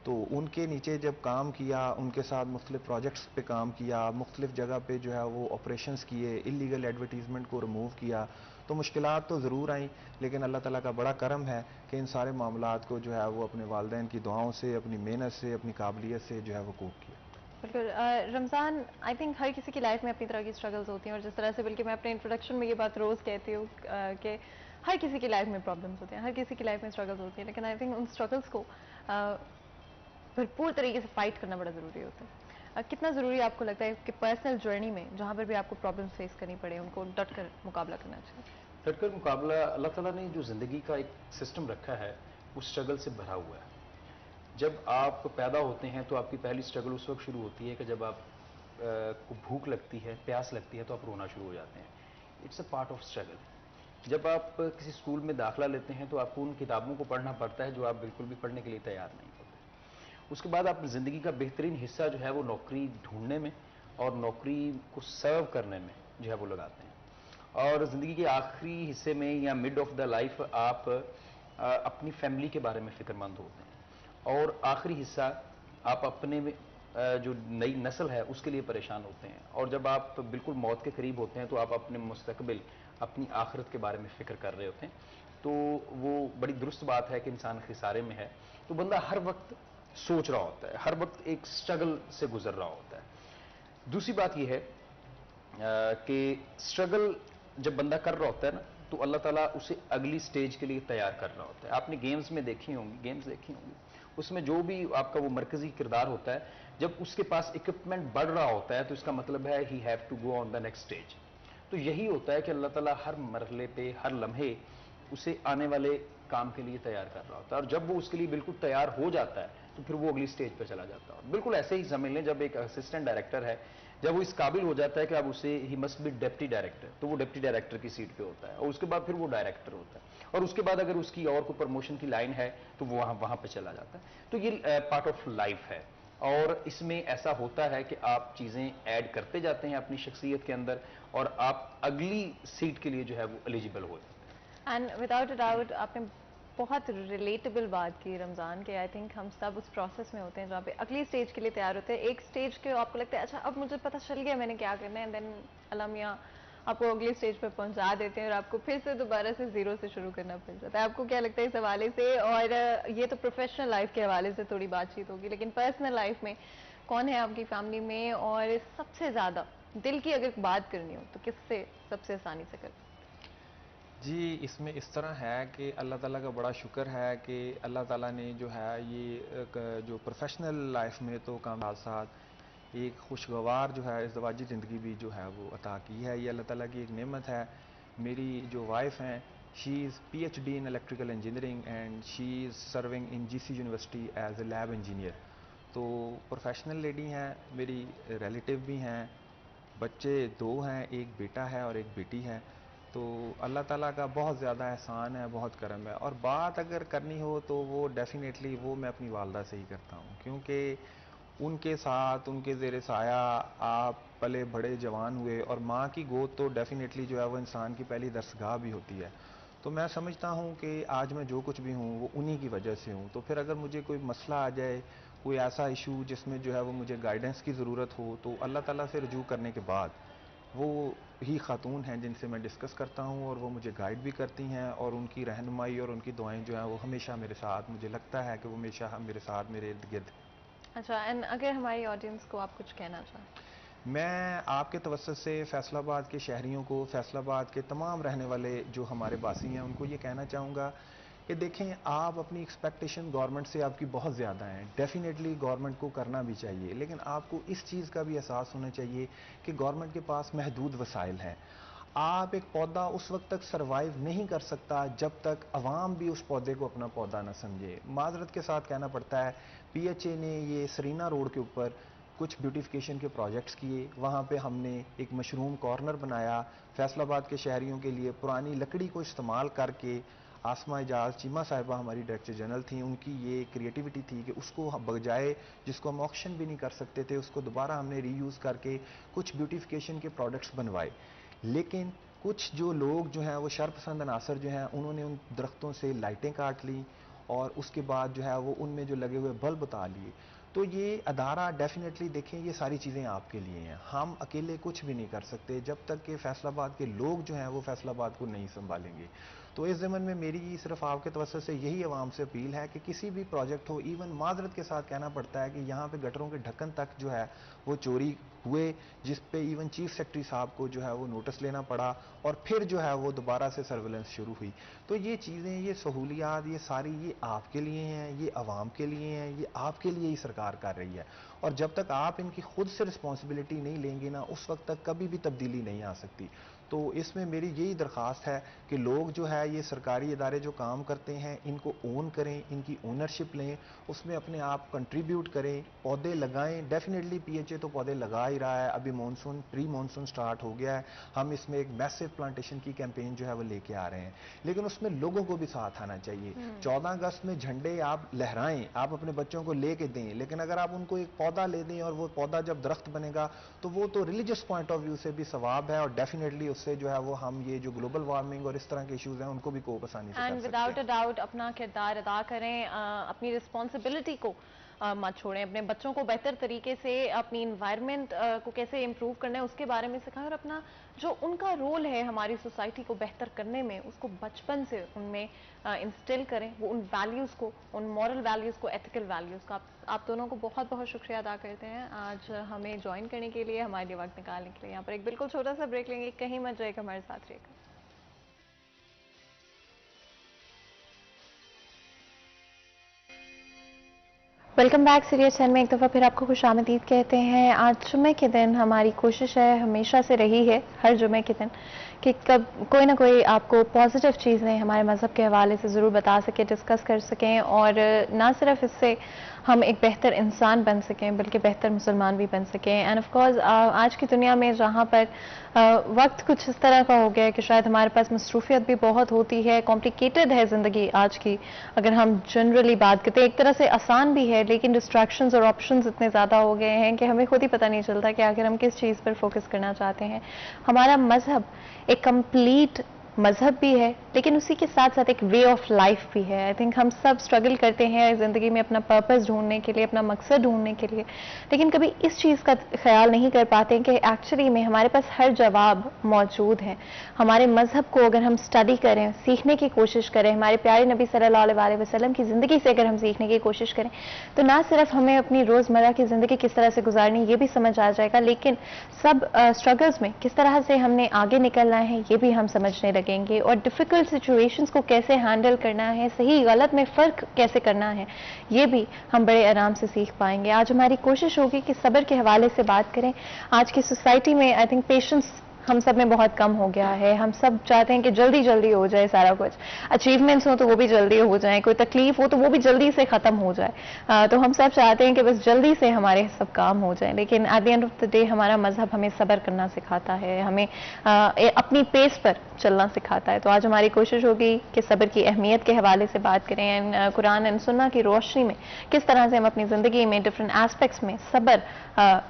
تو ان کے نیچے جب کام کیا، ان کے ساتھ مختلف پروجیکٹس پہ کام کیا، مختلف جگہ پہ جو ہے وہ آپریشنز کیے، انلیگل ایڈورٹیزمنٹ کو ریموو کیا، تو مشکلات تو ضرور آئیں. لیکن اللہ تعالیٰ کا بڑا کرم ہے کہ ان سارے معاملات کو جو ہے وہ اپنے والدین کی دعاؤں سے، اپنی محنت سے، اپنی قابلیت سے جو ہے وہ کوپ کیا. بالکل. رمضان، آئی تھنک ہر کسی کی لائف میں اپنی طرح کی اسٹرگلز ہوتی ہیں، اور جس طرح سے بلکہ میں اپنے انٹروڈکشن میں یہ بات روز کہتی ہوں کہ ہر کسی کی لائف میں پرابلمس ہوتے ہیں، ہر کسی کی لائف میں اسٹرگلز ہوتی ہیں، لیکن آئی تھنک ان اسٹرگلس کو بھرپور طریقے سے فائٹ کرنا بڑا ضروری ہوتا ہے. کتنا ضروری آپ کو لگتا ہے کہ پرسنل جرنی میں جہاں پر بھی آپ کو پرابلمس فیس کرنی پڑے ان کو ڈٹ کر مقابلہ کرنا چاہیے؟ ڈٹ کر مقابلہ، اللہ تعالیٰ نے جو زندگی کا ایک سسٹم رکھا ہے وہ اسٹرگل سے بھرا ہوا ہے. جب آپ پیدا ہوتے ہیں تو آپ کی پہلی اسٹرگل اس وقت شروع ہوتی ہے کہ جب آپ کو بھوک لگتی ہے، پیاس لگتی ہے تو آپ رونا شروع ہو جاتے ہیں. It's a part of struggle. جب آپ کسی اسکول میں داخلہ لیتے ہیں تو آپ کو ان کتابوں کو پڑھنا پڑتا ہے جو آپ بالکل بھی پڑھنے کے لیے تیار نہیں ہوتے. اس کے بعد آپ زندگی کا بہترین حصہ جو ہے وہ نوکری ڈھونڈنے میں اور نوکری کو سرو کرنے میں جو ہے وہ لگاتے ہیں. اور زندگی کے آخری حصے میں یا مڈ آف دا لائف آپ اپنی فیملی کے بارے میں فکر مند ہوتے ہیں، اور آخری حصہ آپ اپنے جو نئی نسل ہے اس کے لیے پریشان ہوتے ہیں. اور جب آپ بالکل موت کے قریب ہوتے ہیں تو آپ اپنے مستقبل، اپنی آخرت کے بارے میں فکر کر رہے ہوتے ہیں. تو وہ بڑی درست بات ہے کہ انسان خسارے میں ہے. تو بندہ ہر وقت سوچ رہا ہوتا ہے، ہر وقت ایک اسٹرگل سے گزر رہا ہوتا ہے. دوسری بات یہ ہے کہ اسٹرگل جب بندہ کر رہا ہوتا ہے نا تو اللہ تعالیٰ اسے اگلی سٹیج کے لیے تیار کر رہا ہوتا ہے. آپ نے گیمز میں دیکھی ہوں گی، اس میں جو بھی آپ کا وہ مرکزی کردار ہوتا ہے، جب اس کے پاس اکوپمنٹ بڑھ رہا ہوتا ہے تو اس کا مطلب ہے he have to go on the next stage. تو یہی ہوتا ہے کہ اللہ تعالیٰ ہر مرحلے پہ، ہر لمحے اسے آنے والے کام کے لیے تیار کر رہا ہوتا ہے. اور جب وہ اس کے لیے بالکل تیار ہو جاتا ہے تو پھر وہ اگلی سٹیج پہ چلا جاتا ہے. بالکل ایسے ہی سمجھ لیں، جب ایک اسسٹنٹ ڈائریکٹر ہے، جب وہ اس قابل ہو جاتا ہے کہ اب اسے he must be deputy director, تو وہ ڈپٹی ڈائریکٹر کی سیٹ پہ ہوتا ہے، اور اس کے بعد پھر وہ ڈائریکٹر ہوتا ہے. اور اس کے بعد اگر اس کی اور کوئی پروموشن کی لائن ہے تو وہ وہاں پہ چلا جاتا ہے. تو یہ پارٹ آف لائف ہے، اور اس میں ایسا ہوتا ہے کہ آپ چیزیں ایڈ کرتے جاتے ہیں اپنی شخصیت کے اندر، اور آپ اگلی سیٹ کے لیے جو ہے وہ ایلیجیبل ہو جاتے ہیں. اینڈ وداؤٹ اے ڈاؤٹ آپ نے بہت ریلیٹیبل بات کی رمضان کے. آئی تھنک ہم سب اس پروسیس میں ہوتے ہیں جہاں پہ اگلی اسٹیج کے لیے تیار ہوتے ہیں. ایک اسٹیج کے آپ کو لگتا ہے اچھا اب مجھے پتہ چل گیا میں نے کیا کرنا ہے، اینڈ دین اللہ میاں آپ کو اگلی اسٹیج پہ پہنچا دیتے ہیں اور آپ کو پھر سے دوبارہ سے زیرو سے شروع کرنا پڑ جاتا ہے. آپ کو کیا لگتا ہے اس حوالے سے؟ اور یہ تو پروفیشنل لائف کے حوالے سے تھوڑی بات چیت ہوگی، لیکن پرسنل لائف میں کون ہے آپ کی فیملی میں، اور سب سے زیادہ دل کی اگر بات کرنی ہو تو کس سے سب سے آسانی سے کرتے؟ جی، اس میں اس طرح ہے کہ اللہ تعالیٰ کا بڑا شکر ہے کہ اللہ تعالیٰ نے جو ہے یہ جو پروفیشنل لائف میں تو کام ساتھ ایک خوشگوار جو ہے ازدواجی زندگی بھی جو ہے وہ عطا کی ہے. یہ اللہ تعالیٰ کی ایک نعمت ہے. میری جو وائف ہیں She is PhD in electrical engineering and she is serving in GC University as a lab engineer. تو پروفیشنل لیڈی ہیں, میری ریلیٹیو بھی ہیں, بچے 2 ہیں, ایک بیٹا ہے اور ایک بیٹی ہے. تو اللہ تعالیٰ کا بہت زیادہ احسان ہے, بہت کرم ہے. اور بات اگر کرنی ہو تو وہ ڈیفینیٹلی وہ میں اپنی والدہ سے ہی کرتا ہوں, کیونکہ ان کے ساتھ, ان کے زیر سایہ آپ پلے بڑے جوان ہوئے, اور ماں کی گود تو ڈیفینیٹلی جو ہے وہ انسان کی پہلی درسگاہ بھی ہوتی ہے. تو میں سمجھتا ہوں کہ آج میں جو کچھ بھی ہوں وہ انہی کی وجہ سے ہوں. تو پھر اگر مجھے کوئی مسئلہ آ جائے, کوئی ایسا ایشو جس میں جو ہے وہ مجھے گائیڈنس کی ضرورت ہو, تو اللہ تعالیٰ سے رجوع کرنے کے بعد وہ ہی خاتون ہیں جن سے میں ڈسکس کرتا ہوں, اور وہ مجھے گائیڈ بھی کرتی ہیں, اور ان کی رہنمائی اور ان کی دعائیں جو ہیں وہ ہمیشہ میرے ساتھ, مجھے لگتا ہے کہ وہ ہمیشہ میرے ساتھ, میرے ارد گرد. اچھا, اینڈ اگر ہماری آڈینس کو آپ کچھ کہنا چاہیں؟ میں آپ کے توسط سے فیصل آباد کے شہریوں کو, فیصل آباد کے تمام رہنے والے جو ہمارے باسی ہیں, ان کو یہ کہنا چاہوں گا کہ دیکھیں, آپ اپنی ایکسپیکٹیشن گورنمنٹ سے آپ کی بہت زیادہ ہیں. ڈیفینیٹلی گورنمنٹ کو کرنا بھی چاہیے, لیکن آپ کو اس چیز کا بھی احساس ہونا چاہیے کہ گورنمنٹ کے پاس محدود وسائل ہیں. آپ ایک پودا اس وقت تک سروائیو نہیں کر سکتا جب تک عوام بھی اس پودے کو اپنا پودا نہ سمجھے. معذرت کے ساتھ کہنا پڑتا ہے, پی ایچ اے نے یہ سرینا روڈ کے اوپر کچھ بیوٹیفیکیشن کے پروجیکٹس کیے, وہاں پہ ہم نے ایک مشروم کارنر بنایا فیصل آباد کے شہریوں کے لیے. پرانی لکڑی کو استعمال کر کے, آسمہ اعجاز چیمہ صاحبہ ہماری ڈائریکٹر جنرل تھیں, ان کی یہ کریٹیوٹی تھی کہ اس کو بجائے جس کو ہم آکشن بھی نہیں کر سکتے تھے, اس کو دوبارہ ہم نے ری یوز کر کے کچھ بیوٹیفیکیشن کے پروڈکٹس بنوائے. لیکن کچھ جو لوگ جو ہیں وہ شرپسند عناصر جو ہیں, انہوں نے ان درختوں سے لائٹیں کاٹ لیں, اور اس کے بعد جو ہے وہ ان میں جو لگے ہوئے بلب اتا لیے. تو یہ ادارہ ڈیفینیٹلی دیکھیں, یہ ساری چیزیں آپ کے لیے ہیں, ہم اکیلے کچھ بھی نہیں کر سکتے جب تک کہ فیصل آباد کے لوگ جو ہیں وہ فیصل آباد کو نہیں سنبھالیں گے. تو اس ضمن میں میری صرف آپ کے توسط سے یہی عوام سے اپیل ہے کہ کسی بھی پروجیکٹ ہو, ایون معذرت کے ساتھ کہنا پڑتا ہے کہ یہاں پہ گٹروں کے ڈھکن تک جو ہے وہ چوری ہوئے, جس پہ ایون چیف سیکرٹری صاحب کو جو ہے وہ نوٹس لینا پڑا, اور پھر جو ہے وہ دوبارہ سے سرویلنس شروع ہوئی. تو یہ چیزیں, یہ سہولیات, یہ ساری یہ آپ کے لیے ہیں, یہ عوام کے لیے ہیں, یہ آپ کے لیے ہی سرکار کر رہی ہے. اور جب تک آپ ان کی خود سے رسپانسبلٹی نہیں لیں گے نا, اس وقت تک کبھی بھی تبدیلی نہیں آ سکتی. تو اس میں میری یہی درخواست ہے کہ لوگ جو ہے یہ سرکاری ادارے جو کام کرتے ہیں ان کو اون کریں, ان کی اونرشپ لیں, اس میں اپنے آپ کنٹریبیوٹ کریں, پودے لگائیں. ڈیفینیٹلی پی ایچ اے تو پودے لگا ہی رہا ہے, ابھی مونسون پری مونسون سٹارٹ ہو گیا ہے, ہم اس میں ایک میسو پلانٹیشن کی کیمپین جو ہے وہ لے کے آ رہے ہیں, لیکن اس میں لوگوں کو بھی ساتھ آنا چاہیے. 14 اگست میں جھنڈے آپ لہرائیں, آپ اپنے بچوں کو لے کے دیں, لیکن اگر آپ ان کو ایک پودا لے دیں اور وہ پودا جب درخت بنے گا تو وہ تو ریلیجس پوائنٹ آف ویو سے بھی ثواب ہے, اور ڈیفینیٹلی اس سے جو ہے وہ ہم یہ جو گلوبل وارمنگ اور اس طرح کے ایشوز ہیں ان کو بھی کوپ آسانی سے کر سکتے ہیں. اینڈ وداؤٹ اے ڈاؤٹ اپنا کردار ادا کریں, اپنی رسپانسبلٹی کو مت چھوڑیں, اپنے بچوں کو بہتر طریقے سے اپنی انوائرمنٹ کو کیسے امپروو کرنا ہے اس کے بارے میں سکھائیں, اور اپنا جو ان کا رول ہے ہماری سوسائٹی کو بہتر کرنے میں اس کو بچپن سے ان میں انسٹل کریں, وہ ان ویلیوز کو, ان مورل ویلیوز کو, ایتھیکل ویلیوز کو. آپ دونوں کو بہت بہت شکریہ ادا کرتے ہیں آج ہمیں جوائن کرنے کے لیے, ہمارے لیے وقت نکالنے کے لیے. یہاں پر ایک بالکل چھوٹا سا بریک لیں گے, کہیں مت جائے گا, ہمارے ساتھ رہے گا. Welcome back. سیریس 10 میں ایک دفعہ پھر آپ کو خوش آمدید کہتے ہیں. آج جمعے کے دن ہماری کوشش ہے, ہمیشہ سے رہی ہے ہر جمعے کے دن, کہ کوئی نہ کوئی آپ کو پازیٹیو چیزیں ہمارے مذہب کے حوالے سے ضرور بتا سکیں, ڈسکس کر سکیں, اور نہ صرف اس سے ہم ایک بہتر انسان بن سکیں بلکہ بہتر مسلمان بھی بن سکیں. اینڈ آف کورس آج کی دنیا میں جہاں پر وقت کچھ اس طرح کا ہو گیا ہے کہ شاید ہمارے پاس مصروفیت بھی بہت ہوتی ہے, کمپلیکیٹڈ ہے زندگی آج کی, اگر ہم جنرلی بات کرتے ہیں, ایک طرح سے آسان بھی ہے, لیکن ڈسٹریکشنز اور آپشنز اتنے زیادہ ہو گئے ہیں کہ ہمیں خود ہی پتہ نہیں چلتا کہ آخر ہم کس چیز پر فوکس کرنا چاہتے ہیں. ہمارا مذہب ایک کمپلیٹ مذہب بھی ہے, لیکن اسی کے ساتھ ساتھ ایک وے آف لائف بھی ہے. آئی تھنک ہم سب اسٹرگل کرتے ہیں زندگی میں اپنا پرپز ڈھونڈنے کے لیے, اپنا مقصد ڈھونڈنے کے لیے, لیکن کبھی اس چیز کا خیال نہیں کر پاتے کہ ایکچولی میں ہمارے پاس ہر جواب موجود ہے. ہمارے مذہب کو اگر ہم اسٹڈی کریں, سیکھنے کی کوشش کریں, ہمارے پیارے نبی صلی اللہ علیہ وسلم کی زندگی سے اگر ہم سیکھنے کی کوشش کریں, تو نہ صرف ہمیں اپنی روزمرہ کی زندگی کس طرح سے گزارنی یہ بھی سمجھ آ جائے گا, لیکن سب اسٹرگلز میں کس طرح سے ہم نے آگے نکلنا ہے یہ بھی ہم سمجھنے لگیں گے, اور ڈیفیکلٹ سچویشنز کو کیسے ہینڈل کرنا ہے, صحیح غلط میں فرق کیسے کرنا ہے, یہ بھی ہم بڑے آرام سے سیکھ پائیں گے. آج ہماری کوشش ہوگی کہ صبر کے حوالے سے بات کریں. آج کی سوسائٹی میں آئی تھنک پیشنس ہم سب میں بہت کم ہو گیا ہے. ہم سب چاہتے ہیں کہ جلدی جلدی ہو جائے سارا کچھ. اچیومنٹس ہوں تو وہ بھی جلدی ہو جائیں, کوئی تکلیف ہو تو وہ بھی جلدی سے ختم ہو جائے. تو ہم سب چاہتے ہیں کہ بس جلدی سے ہمارے سب کام ہو جائیں. لیکن at the end of the day ہمارا مذہب ہمیں صبر کرنا سکھاتا ہے, ہمیں اپنی پیس پر چلنا سکھاتا ہے. تو آج ہماری کوشش ہوگی کہ صبر کی اہمیت کے حوالے سے بات کریں, قرآن اینڈ سنہ کی روشنی میں کس طرح سے ہم اپنی زندگی میں ڈفرینٹ ایسپیکٹس میں صبر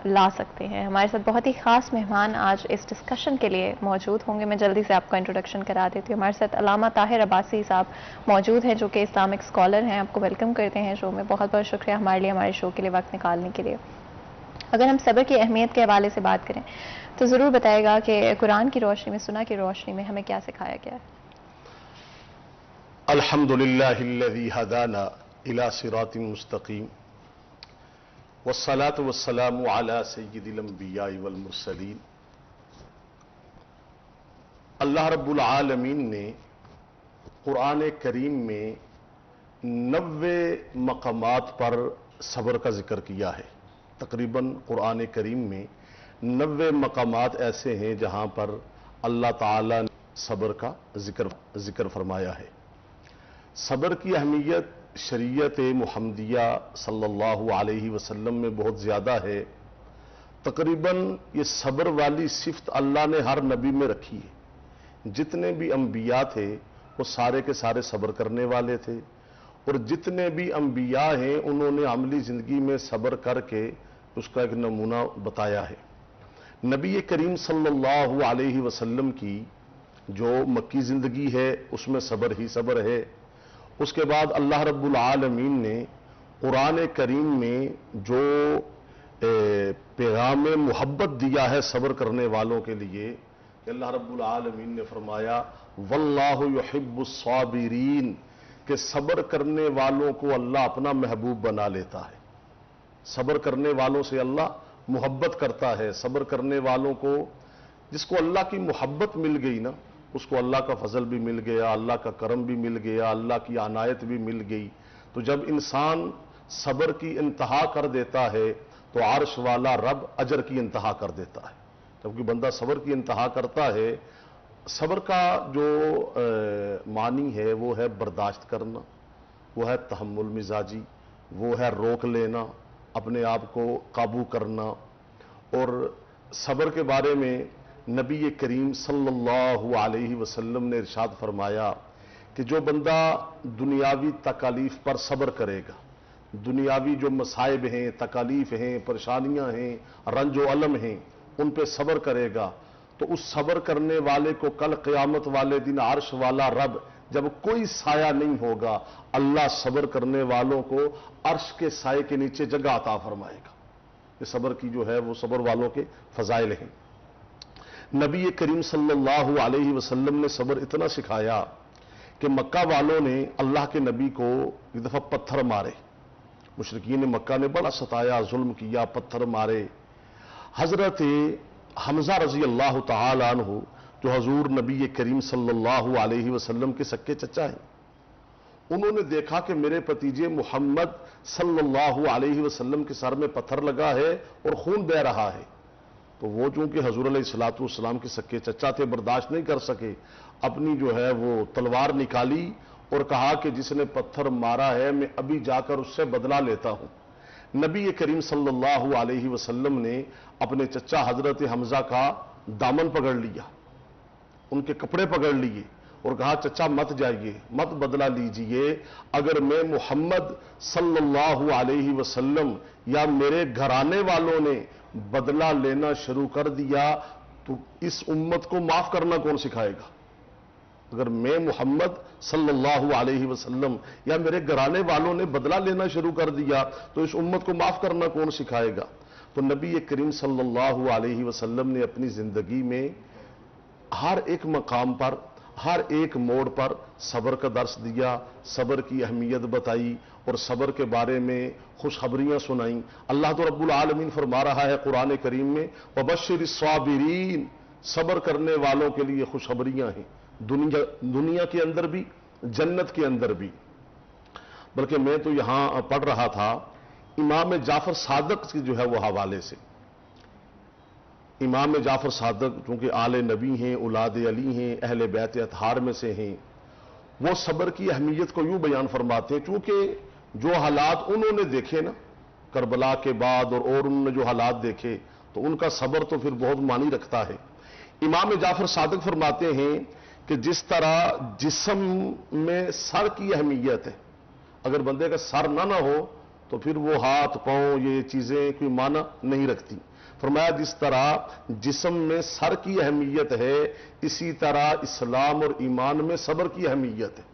لا سکتے ہیں. ہمارے ساتھ بہت ہی خاص مہمان آج اس ڈسکشن کے لیے موجود ہوں گے. میں جلدی سے آپ کو انٹروڈکشن کرا دیتی ہوں. ہمارے ساتھ علامہ طاہر عباسی صاحب موجود ہیں جو کہ اسلامک اسکالر ہیں. آپ کو ویلکم کرتے ہیں شو میں. بہت بہت شکریہ ہمارے شو کے لیے وقت نکالنے کے لیے. اگر ہم صبر کی اہمیت کے حوالے سے بات کریں تو ضرور بتائے گا کہ قرآن کی روشنی میں, سنہ کی روشنی میں ہمیں کیا سکھایا گیا ہے؟ الحمدللہ الذی ہدانا الی صراط مستقیم والصلاة والسلام علی سید الانبیاء والمرسلین. اللہ رب العالمین نے قرآن کریم میں 90 مقامات پر صبر کا ذکر کیا ہے. تقریباً قرآن کریم میں 90 مقامات ایسے ہیں جہاں پر اللہ تعالیٰ نے صبر کا ذکر فرمایا ہے. صبر کی اہمیت شریعت محمدیہ صلی اللہ علیہ وسلم میں بہت زیادہ ہے. تقریباً یہ صبر والی صفت اللہ نے ہر نبی میں رکھی ہے. جتنے بھی انبیاء تھے وہ سارے کے سارے صبر کرنے والے تھے, اور جتنے بھی انبیاء ہیں انہوں نے عملی زندگی میں صبر کر کے اس کا ایک نمونہ بتایا ہے. نبی کریم صلی اللہ علیہ وسلم کی جو مکی زندگی ہے اس میں صبر ہی صبر ہے. اس کے بعد اللہ رب العالمین نے قرآن کریم میں جو پیغام محبت دیا ہے صبر کرنے والوں کے لیے, کہ اللہ رب العالمین نے فرمایا واللہ یحب الصابرین, کہ صبر کرنے والوں کو اللہ اپنا محبوب بنا لیتا ہے. صبر کرنے والوں سے اللہ محبت کرتا ہے. صبر کرنے والوں کو, جس کو اللہ کی محبت مل گئی نا, اس کو اللہ کا فضل بھی مل گیا, اللہ کا کرم بھی مل گیا, اللہ کی عنایت بھی مل گئی. تو جب انسان صبر کی انتہا کر دیتا ہے تو عرش والا رب اجر کی انتہا کر دیتا ہے. جبکہ بندہ صبر کی انتہا کرتا ہے, صبر کا جو معنی ہے وہ ہے برداشت کرنا, وہ ہے تحمل مزاجی, وہ ہے روک لینا, اپنے آپ کو قابو کرنا. اور صبر کے بارے میں نبی کریم صلی اللہ علیہ وسلم نے ارشاد فرمایا کہ جو بندہ دنیاوی تکالیف پر صبر کرے گا, دنیاوی جو مصائب ہیں, تکالیف ہیں, پریشانیاں ہیں, رنج و علم ہیں, ان پہ صبر کرے گا, تو اس صبر کرنے والے کو کل قیامت والے دن عرش والا رب جب کوئی سایہ نہیں ہوگا, اللہ صبر کرنے والوں کو عرش کے سائے کے نیچے جگہ عطا فرمائے گا. یہ صبر کی جو ہے وہ صبر والوں کے فضائل ہیں. نبی کریم صلی اللہ علیہ وسلم نے صبر اتنا سکھایا کہ مکہ والوں نے اللہ کے نبی کو ایک دفعہ پتھر مارے. مشرکین مکہ نے بڑا ستایا, ظلم کیا, پتھر مارے. حضرت حمزہ رضی اللہ تعالی عنہ جو حضور نبی کریم صلی اللہ علیہ وسلم کے سکے چچا ہیں, انہوں نے دیکھا کہ میرے بھتیجے محمد صلی اللہ علیہ وسلم کے سر میں پتھر لگا ہے اور خون بہ رہا ہے. تو وہ چونکہ حضور علیہ الصلوۃ والسلام کے سکے چچا تھے, برداشت نہیں کر سکے, اپنی جو ہے وہ تلوار نکالی اور کہا کہ جس نے پتھر مارا ہے میں ابھی جا کر اس سے بدلہ لیتا ہوں. نبی کریم صلی اللہ علیہ وسلم نے اپنے چچا حضرت حمزہ کا دامن پکڑ لیا, ان کے کپڑے پکڑ لیے اور کہا چچا مت جائیے, مت بدلہ لیجئے. اگر میں محمد صلی اللہ علیہ وسلم یا میرے گھرانے والوں نے بدلہ لینا شروع کر دیا تو اس امت کو معاف کرنا کون سکھائے گا؟ اگر میں محمد صلی اللہ علیہ وسلم یا میرے گھرانے والوں نے بدلہ لینا شروع کر دیا تو اس امت کو معاف کرنا کون سکھائے گا؟ تو نبی کریم صلی اللہ علیہ وسلم نے اپنی زندگی میں ہر ایک مقام پر, ہر ایک موڑ پر صبر کا درس دیا, صبر کی اہمیت بتائی اور صبر کے بارے میں خوشخبریاں سنائیں. اللہ تو رب العالمین فرما رہا ہے قرآن کریم میں وبشر الصابرین, صبر کرنے والوں کے لیے خوشخبریاں ہیں, دنیا کے اندر بھی, جنت کے اندر بھی. بلکہ میں تو یہاں پڑھ رہا تھا امام جعفر صادق کی جو ہے وہ حوالے سے امام جعفر صادق چونکہ آل نبی ہیں، اولاد علی ہیں، اہل بیت اطہار میں سے ہیں، وہ صبر کی اہمیت کو یوں بیان فرماتے ہیں چونکہ جو حالات انہوں نے دیکھے نا کربلا کے بعد اور انہوں نے جو حالات دیکھے تو ان کا صبر تو پھر بہت معنی رکھتا ہے۔ امام جعفر صادق فرماتے ہیں کہ جس طرح جسم میں سر کی اہمیت ہے، اگر بندے کا سر نہ ہو تو پھر وہ ہاتھ پاؤں یہ چیزیں کوئی معنی نہیں رکھتی۔ فرمایا جس طرح جسم میں سر کی اہمیت ہے اسی طرح اسلام اور ایمان میں صبر کی اہمیت ہے۔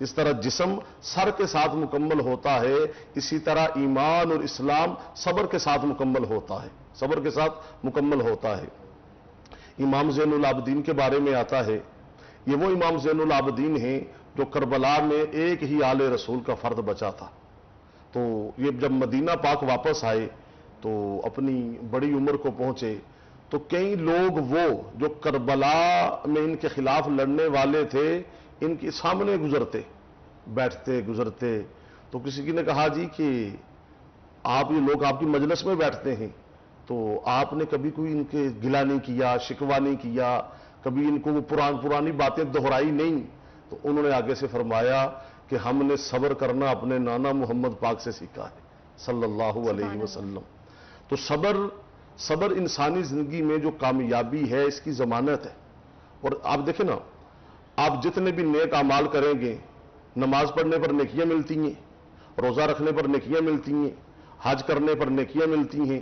جس طرح جسم سر کے ساتھ مکمل ہوتا ہے اسی طرح ایمان اور اسلام صبر کے ساتھ مکمل ہوتا ہے، صبر کے ساتھ مکمل ہوتا ہے۔ امام زین العابدین کے بارے میں آتا ہے، یہ وہ امام زین العابدین ہیں جو کربلا میں ایک ہی آل رسول کا فرد بچا تھا۔ تو یہ جب مدینہ پاک واپس آئے تو اپنی بڑی عمر کو پہنچے تو کئی لوگ وہ جو کربلا میں ان کے خلاف لڑنے والے تھے ان کے سامنے گزرتے بیٹھتے گزرتے، تو کسی کی نے کہا جی کہ آپ یہ لوگ آپ کی مجلس میں بیٹھتے ہیں تو آپ نے کبھی کوئی ان کے گلہ نہیں کیا، شکوہ نہیں کیا، کبھی ان کو وہ پرانی باتیں دہرائی نہیں؟ تو انہوں نے آگے سے فرمایا کہ ہم نے صبر کرنا اپنے نانا محمد پاک سے سیکھا ہے صلی اللہ علیہ وسلم۔ تو صبر انسانی زندگی میں جو کامیابی ہے اس کی ضمانت ہے۔ اور آپ دیکھیں نا، آپ جتنے بھی نیک اعمال کریں گے، نماز پڑھنے پر نیکیاں ملتی ہیں، روزہ رکھنے پر نیکیاں ملتی ہیں، حج کرنے پر نیکیاں ملتی ہیں،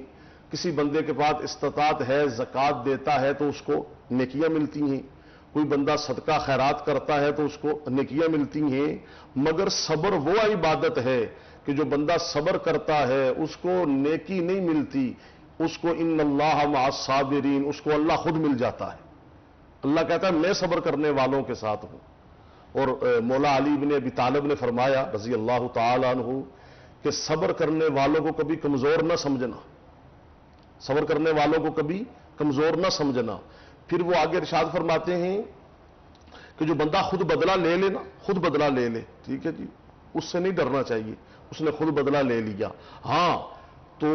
کسی بندے کے پاس استطاعت ہے زکوٰۃ دیتا ہے تو اس کو نیکیاں ملتی ہیں، کوئی بندہ صدقہ خیرات کرتا ہے تو اس کو نیکیاں ملتی ہیں، مگر صبر وہ عبادت ہے کہ جو بندہ صبر کرتا ہے اس کو نیکی نہیں ملتی، اس کو ان اللہ مع الصابرین، اس کو اللہ خود مل جاتا ہے۔ اللہ کہتا ہے میں صبر کرنے والوں کے ساتھ ہوں۔ اور مولا علی بن ابی طالب نے فرمایا رضی اللہ تعالی عنہ کہ صبر کرنے والوں کو کبھی کمزور نہ سمجھنا، صبر کرنے والوں کو کبھی کمزور نہ سمجھنا۔ پھر وہ آگے ارشاد فرماتے ہیں کہ جو بندہ خود بدلہ لے لے نا، خود بدلہ لے لے، ٹھیک ہے جی، اس سے نہیں ڈرنا چاہیے، اس نے خود بدلہ لے لیا۔ ہاں تو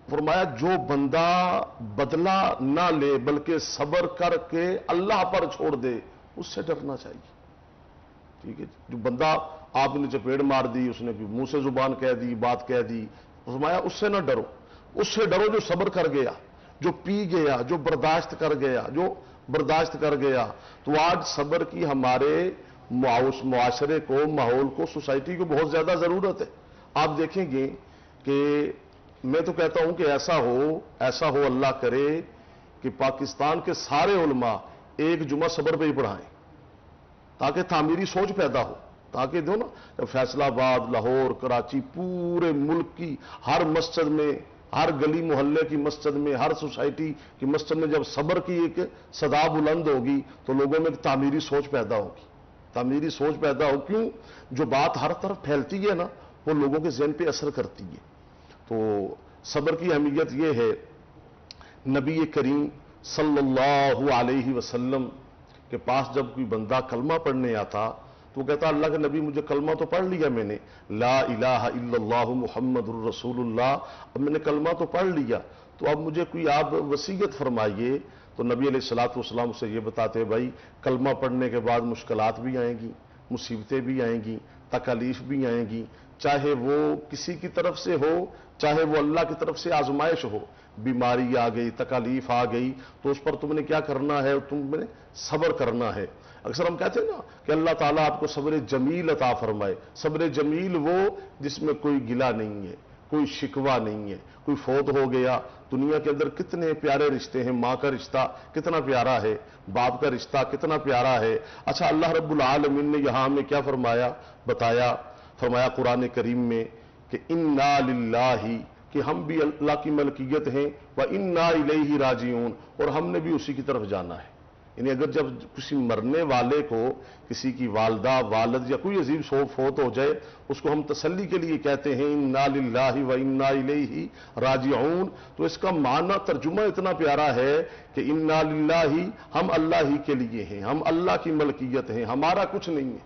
فرمایا جو بندہ بدلہ نہ لے بلکہ صبر کر کے اللہ پر چھوڑ دے اس سے ڈرنا چاہیے، ٹھیک ہے۔ جو بندہ آپ نے چپیڑ مار دی، اس نے منہ سے زبان کہہ دی، بات کہہ دی، فرمایا اس سے نہ ڈرو، اس سے ڈرو جو صبر کر گیا، جو پی گیا، جو برداشت کر گیا، جو برداشت کر گیا۔ تو آج صبر کی ہمارے معاشرے کو، ماحول کو، سوسائٹی کو بہت زیادہ ضرورت ہے۔ آپ دیکھیں گے کہ میں تو کہتا ہوں کہ ایسا ہو اللہ کرے کہ پاکستان کے سارے علماء ایک جمعہ صبر پہ ہی پڑھائیں تاکہ تعمیری سوچ پیدا ہو، تاکہ دو نا فیصلہ آباد، لاہور، کراچی، پورے ملک کی ہر مسجد میں، ہر گلی محلے کی مسجد میں، ہر سوسائٹی کی مسجد میں جب صبر کی ایک صدا بلند ہوگی تو لوگوں میں ایک تعمیری سوچ پیدا ہوگی، تعمیری سوچ پیدا ہو۔ کیوں؟ جو بات ہر طرف پھیلتی ہے نا وہ لوگوں کے ذہن پہ اثر کرتی ہے۔ تو صبر کی اہمیت یہ ہے، نبی کریم صلی اللہ علیہ وسلم کے پاس جب کوئی بندہ کلمہ پڑھنے آتا تو وہ کہتا اللہ کے نبی مجھے کلمہ تو پڑھ لیا میں نے، لا الہ الا اللہ محمد الرسول اللہ، اب میں نے کلمہ تو پڑھ لیا، تو اب مجھے کوئی آپ وصیت فرمائیے۔ تو نبی علیہ الصلوۃ والسلام اسے یہ بتاتے بھائی کلمہ پڑھنے کے بعد مشکلات بھی آئیں گی، مصیبتیں بھی آئیں گی، تکالیف بھی آئیں گی، چاہے وہ کسی کی طرف سے ہو چاہے وہ اللہ کی طرف سے آزمائش ہو، بیماری آ گئی، تکالیف آ گئی، تو اس پر تم نے کیا کرنا ہے؟ تم نے صبر کرنا ہے۔ اکثر ہم کہتے ہیں نا کہ اللہ تعالیٰ آپ کو صبر جمیل عطا فرمائے۔ صبر جمیل وہ جس میں کوئی گلہ نہیں ہے، کوئی شکوہ نہیں ہے، کوئی فوت ہو گیا، دنیا کے اندر کتنے پیارے رشتے ہیں، ماں کا رشتہ کتنا پیارا ہے، باپ کا رشتہ کتنا پیارا ہے۔ اچھا اللہ رب العالمین نے یہاں ہمیں کیا بتایا قرآن کریم میں کہ انا للہ، کہ ہم بھی اللہ کی ملکیت ہیں، وَإِنَّا إِلَيْهِ راجعون، اور ہم نے بھی اسی کی طرف جانا ہے۔ یعنی اگر جب کسی مرنے والے کو کسی کی والدہ، والد یا کوئی عزیز فوت ہو جائے اس کو ہم تسلی کے لیے کہتے ہیں انا للہ وَإِنَّا إِلَيْهِ راجعون، تو اس کا معنی ترجمہ اتنا پیارا ہے کہ انا للہ، ہم اللہ ہی کے لیے ہیں، ہم اللہ کی ملکیت ہیں، ہمارا کچھ نہیں ہے۔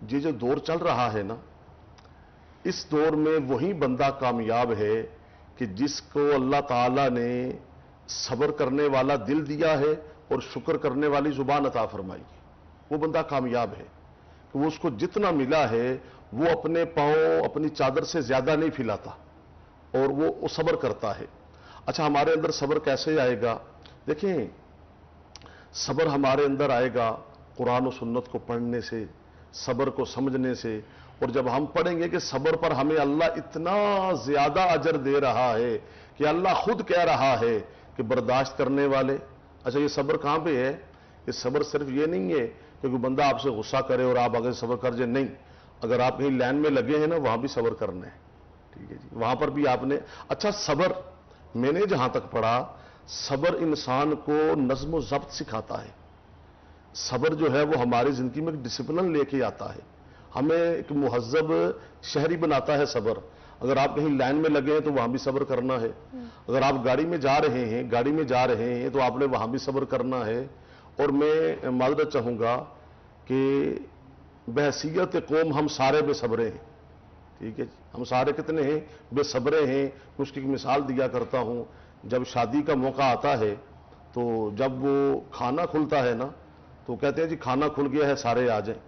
یہ جو دور چل رہا ہے نا، اس دور میں وہی بندہ کامیاب ہے کہ جس کو اللہ تعالیٰ نے صبر کرنے والا دل دیا ہے اور شکر کرنے والی زبان عطا فرمائی ہے. وہ بندہ کامیاب ہے کہ وہ اس کو جتنا ملا ہے وہ اپنے پاؤں اپنی چادر سے زیادہ نہیں پھیلاتا اور وہ صبر کرتا ہے. اچھا، ہمارے اندر صبر کیسے آئے گا؟ دیکھیں، صبر ہمارے اندر آئے گا قرآن و سنت کو پڑھنے سے، صبر کو سمجھنے سے. اور جب ہم پڑھیں گے کہ صبر پر ہمیں اللہ اتنا زیادہ اجر دے رہا ہے کہ اللہ خود کہہ رہا ہے کہ برداشت کرنے والے. اچھا، یہ صبر کہاں پہ ہے؟ یہ صبر صرف یہ نہیں ہے کہ کوئی بندہ آپ سے غصہ کرے اور آپ آگے صبر کر جائیں. نہیں، اگر آپ کہیں لائن میں لگے ہیں نا، وہاں بھی صبر کرنا ہے. ٹھیک ہے جی، وہاں پر بھی آپ نے. اچھا، صبر میں نے جہاں تک پڑھا، صبر انسان کو نظم و ضبط سکھاتا ہے. صبر جو ہے وہ ہماری زندگی میں ایک ڈسپلن لے کے آتا ہے، ہمیں ایک مہذب شہری بناتا ہے صبر. اگر آپ کہیں لائن میں لگے ہیں تو وہاں بھی صبر کرنا ہے. اگر آپ گاڑی میں جا رہے ہیں تو آپ نے وہاں بھی صبر کرنا ہے. اور میں معذرت چاہوں گا کہ بحیثیت قوم ہم سارے بے صبرے ہیں. ٹھیک ہے جی، ہم سارے کتنے ہیں؟ بے صبرے ہیں. اس کی مثال دیا کرتا ہوں. جب شادی کا موقع آتا ہے تو جب وہ کھانا کھلتا ہے نا تو کہتے ہیں جی کھانا کھل گیا ہے، سارے آ جائیں.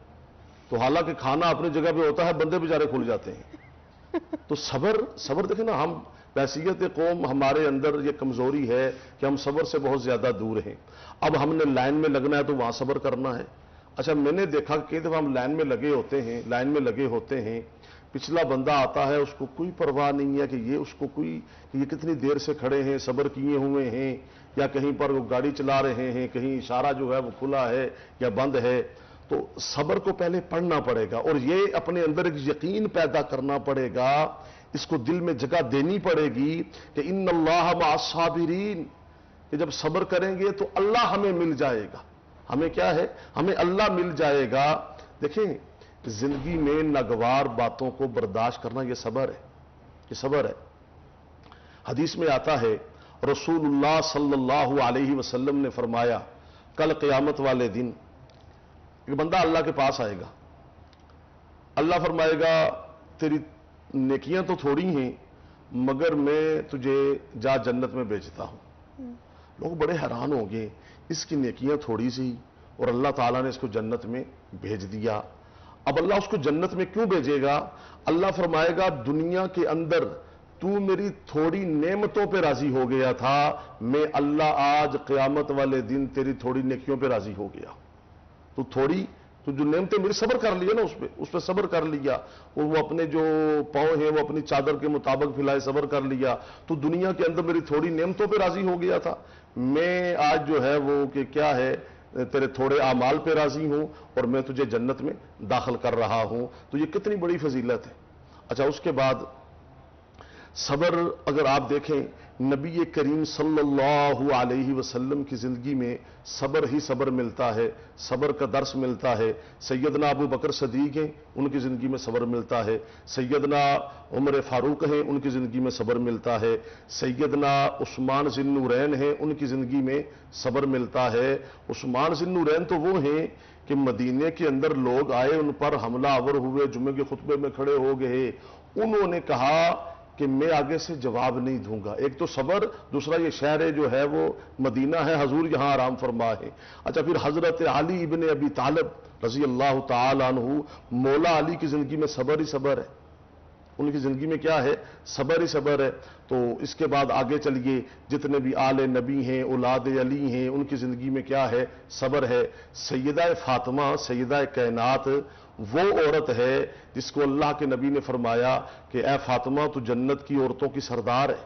تو حالانکہ کھانا اپنی جگہ پہ ہوتا ہے، بندے بیچارے کھل جاتے ہیں. تو صبر دیکھیں نا، ہم بحیثیت قوم ہمارے اندر یہ کمزوری ہے کہ ہم صبر سے بہت زیادہ دور ہیں. اب ہم نے لائن میں لگنا ہے تو وہاں صبر کرنا ہے. اچھا، میں نے دیکھا کہ کئی دفعہ ہم لائن میں لگے ہوتے ہیں، پچھلا بندہ آتا ہے، اس کو کوئی پرواہ نہیں ہے کہ یہ کتنی دیر سے کھڑے ہیں، صبر کیے ہوئے ہیں، یا کہیں پر وہ گاڑی چلا رہے ہیں، کہیں اشارہ جو ہے وہ کھلا ہے یا بند ہے. تو صبر کو پہلے پڑھنا پڑے گا اور یہ اپنے اندر ایک یقین پیدا کرنا پڑے گا، اس کو دل میں جگہ دینی پڑے گی کہ ان اللہ مع الصابرین، کہ جب صبر کریں گے تو اللہ ہمیں مل جائے گا. ہمیں کیا ہے؟ ہمیں اللہ مل جائے گا. دیکھیں، زندگی میں ناگوار باتوں کو برداشت کرنا یہ صبر ہے. یہ صبر ہے. حدیث میں آتا ہے، رسول اللہ صلی اللہ علیہ وسلم نے فرمایا، کل قیامت والے دن ایک بندہ اللہ کے پاس آئے گا. اللہ فرمائے گا تیری نیکیاں تو تھوڑی ہیں مگر میں تجھے جا جنت میں بھیجتا ہوں. لوگ بڑے حیران ہوں گے، اس کی نیکیاں تھوڑی سی اور اللہ تعالیٰ نے اس کو جنت میں بھیج دیا. اب اللہ اس کو جنت میں کیوں بھیجے گا؟ اللہ فرمائے گا دنیا کے اندر تو میری تھوڑی نعمتوں پہ راضی ہو گیا تھا، میں اللہ آج قیامت والے دن تیری تھوڑی نیکیوں پہ راضی ہو گیا. تو جو نعمتیں میری صبر کر لیا نا، اس پہ صبر کر لیا، اور وہ اپنے جو پاؤں ہیں وہ اپنی چادر کے مطابق پھیلائے، صبر کر لیا، تو دنیا کے اندر میری تھوڑی نعمتوں پہ راضی ہو گیا تھا. میں آج جو ہے وہ کہ کیا ہے، تیرے تھوڑے اعمال پہ راضی ہوں اور میں تجھے جنت میں داخل کر رہا ہوں. تو یہ کتنی بڑی فضیلت ہے. اچھا، اس کے بعد صبر اگر آپ دیکھیں، نبی کریم صلی اللہ علیہ وسلم کی زندگی میں صبر ہی صبر ملتا ہے، صبر کا درس ملتا ہے. سیدنا ابو بکر صدیق ہیں، ان کی زندگی میں صبر ملتا ہے. سیدنا عمر فاروق ہیں، ان کی زندگی میں صبر ملتا ہے. سیدنا عثمان ذی النورین ہیں، ان کی زندگی میں صبر ملتا ہے. عثمان ذی النورین تو وہ ہیں کہ مدینے کے اندر لوگ آئے، ان پر حملہ آور ہوئے، جمعے کے خطبے میں کھڑے ہو گئے. انہوں نے کہا کہ میں آگے سے جواب نہیں دوں گا. ایک تو صبر، دوسرا یہ شہر جو ہے وہ مدینہ ہے، حضور یہاں آرام فرما ہے. اچھا، پھر حضرت علی ابن ابی طالب رضی اللہ تعالی عنہ، مولا علی کی زندگی میں صبر ہی صبر ہے. ان کی زندگی میں کیا ہے؟ صبر ہی صبر ہے. تو اس کے بعد آگے چلیے، جتنے بھی آل نبی ہیں، اولاد علی ہیں، ان کی زندگی میں کیا ہے؟ صبر ہے. سیدہ فاطمہ سیدہ کائنات وہ عورت ہے جس کو اللہ کے نبی نے فرمایا کہ اے فاطمہ تو جنت کی عورتوں کی سردار ہے.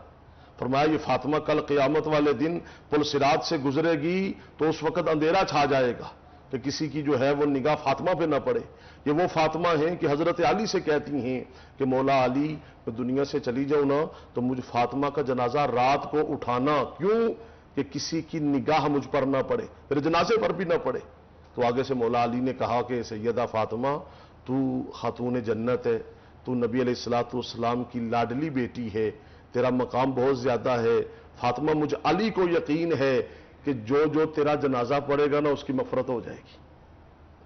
فرمایا یہ فاطمہ کل قیامت والے دن پل صراط سے گزرے گی تو اس وقت اندھیرا چھا جائے گا کہ کسی کی جو ہے وہ نگاہ فاطمہ پہ نہ پڑے. یہ وہ فاطمہ ہیں کہ حضرت علی سے کہتی ہیں کہ مولا علی میں دنیا سے چلی جاؤں نا تو مجھ فاطمہ کا جنازہ رات کو اٹھانا، کیوں کہ کسی کی نگاہ مجھ پر نہ پڑے، میرے جنازے پر بھی نہ پڑے. تو آگے سے مولا علی نے کہا کہ سیدہ فاطمہ تو خاتون جنت ہے، تو نبی علیہ الصلوۃ والسلام کی لاڈلی بیٹی ہے، تیرا مقام بہت زیادہ ہے. فاطمہ مجھ علی کو یقین ہے کہ جو تیرا جنازہ پڑے گا نا اس کی مغفرت ہو جائے گی.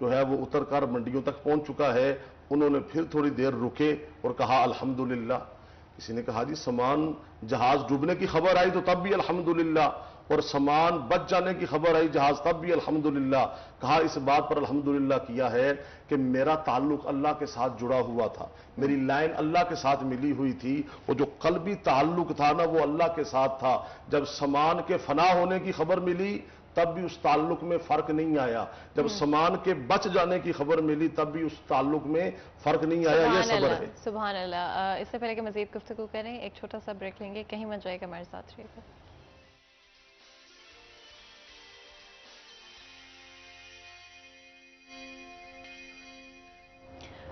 جو ہے وہ اتر کر منڈیوں تک پہنچ چکا ہے، انہوں نے پھر تھوڑی دیر رکے اور کہا الحمدللہ۔ کسی نے کہا جی سامان جہاز ڈوبنے کی خبر آئی تو تب بھی الحمدللہ، اور سامان بچ جانے کی خبر آئی جہاز تب بھی الحمدللہ۔ کہا اس بات پر الحمدللہ کیا ہے کہ میرا تعلق اللہ کے ساتھ جڑا ہوا تھا، میری لائن اللہ کے ساتھ ملی ہوئی تھی، وہ جو قلبی تعلق تھا نا وہ اللہ کے ساتھ تھا۔ جب سامان کے فنا ہونے کی خبر ملی تب بھی اس تعلق میں فرق نہیں آیا، جب سامان کے بچ جانے کی خبر ملی تب بھی اس تعلق میں فرق نہیں آیا۔ یہ صبر ہے۔ سبحان اللہ۔ اس سے پہلے کہ مزید گفتگو کریں ایک چھوٹا سا بریک لیں گے، کہیں مت جائے گا، ہمارے ساتھ رہیے گا۔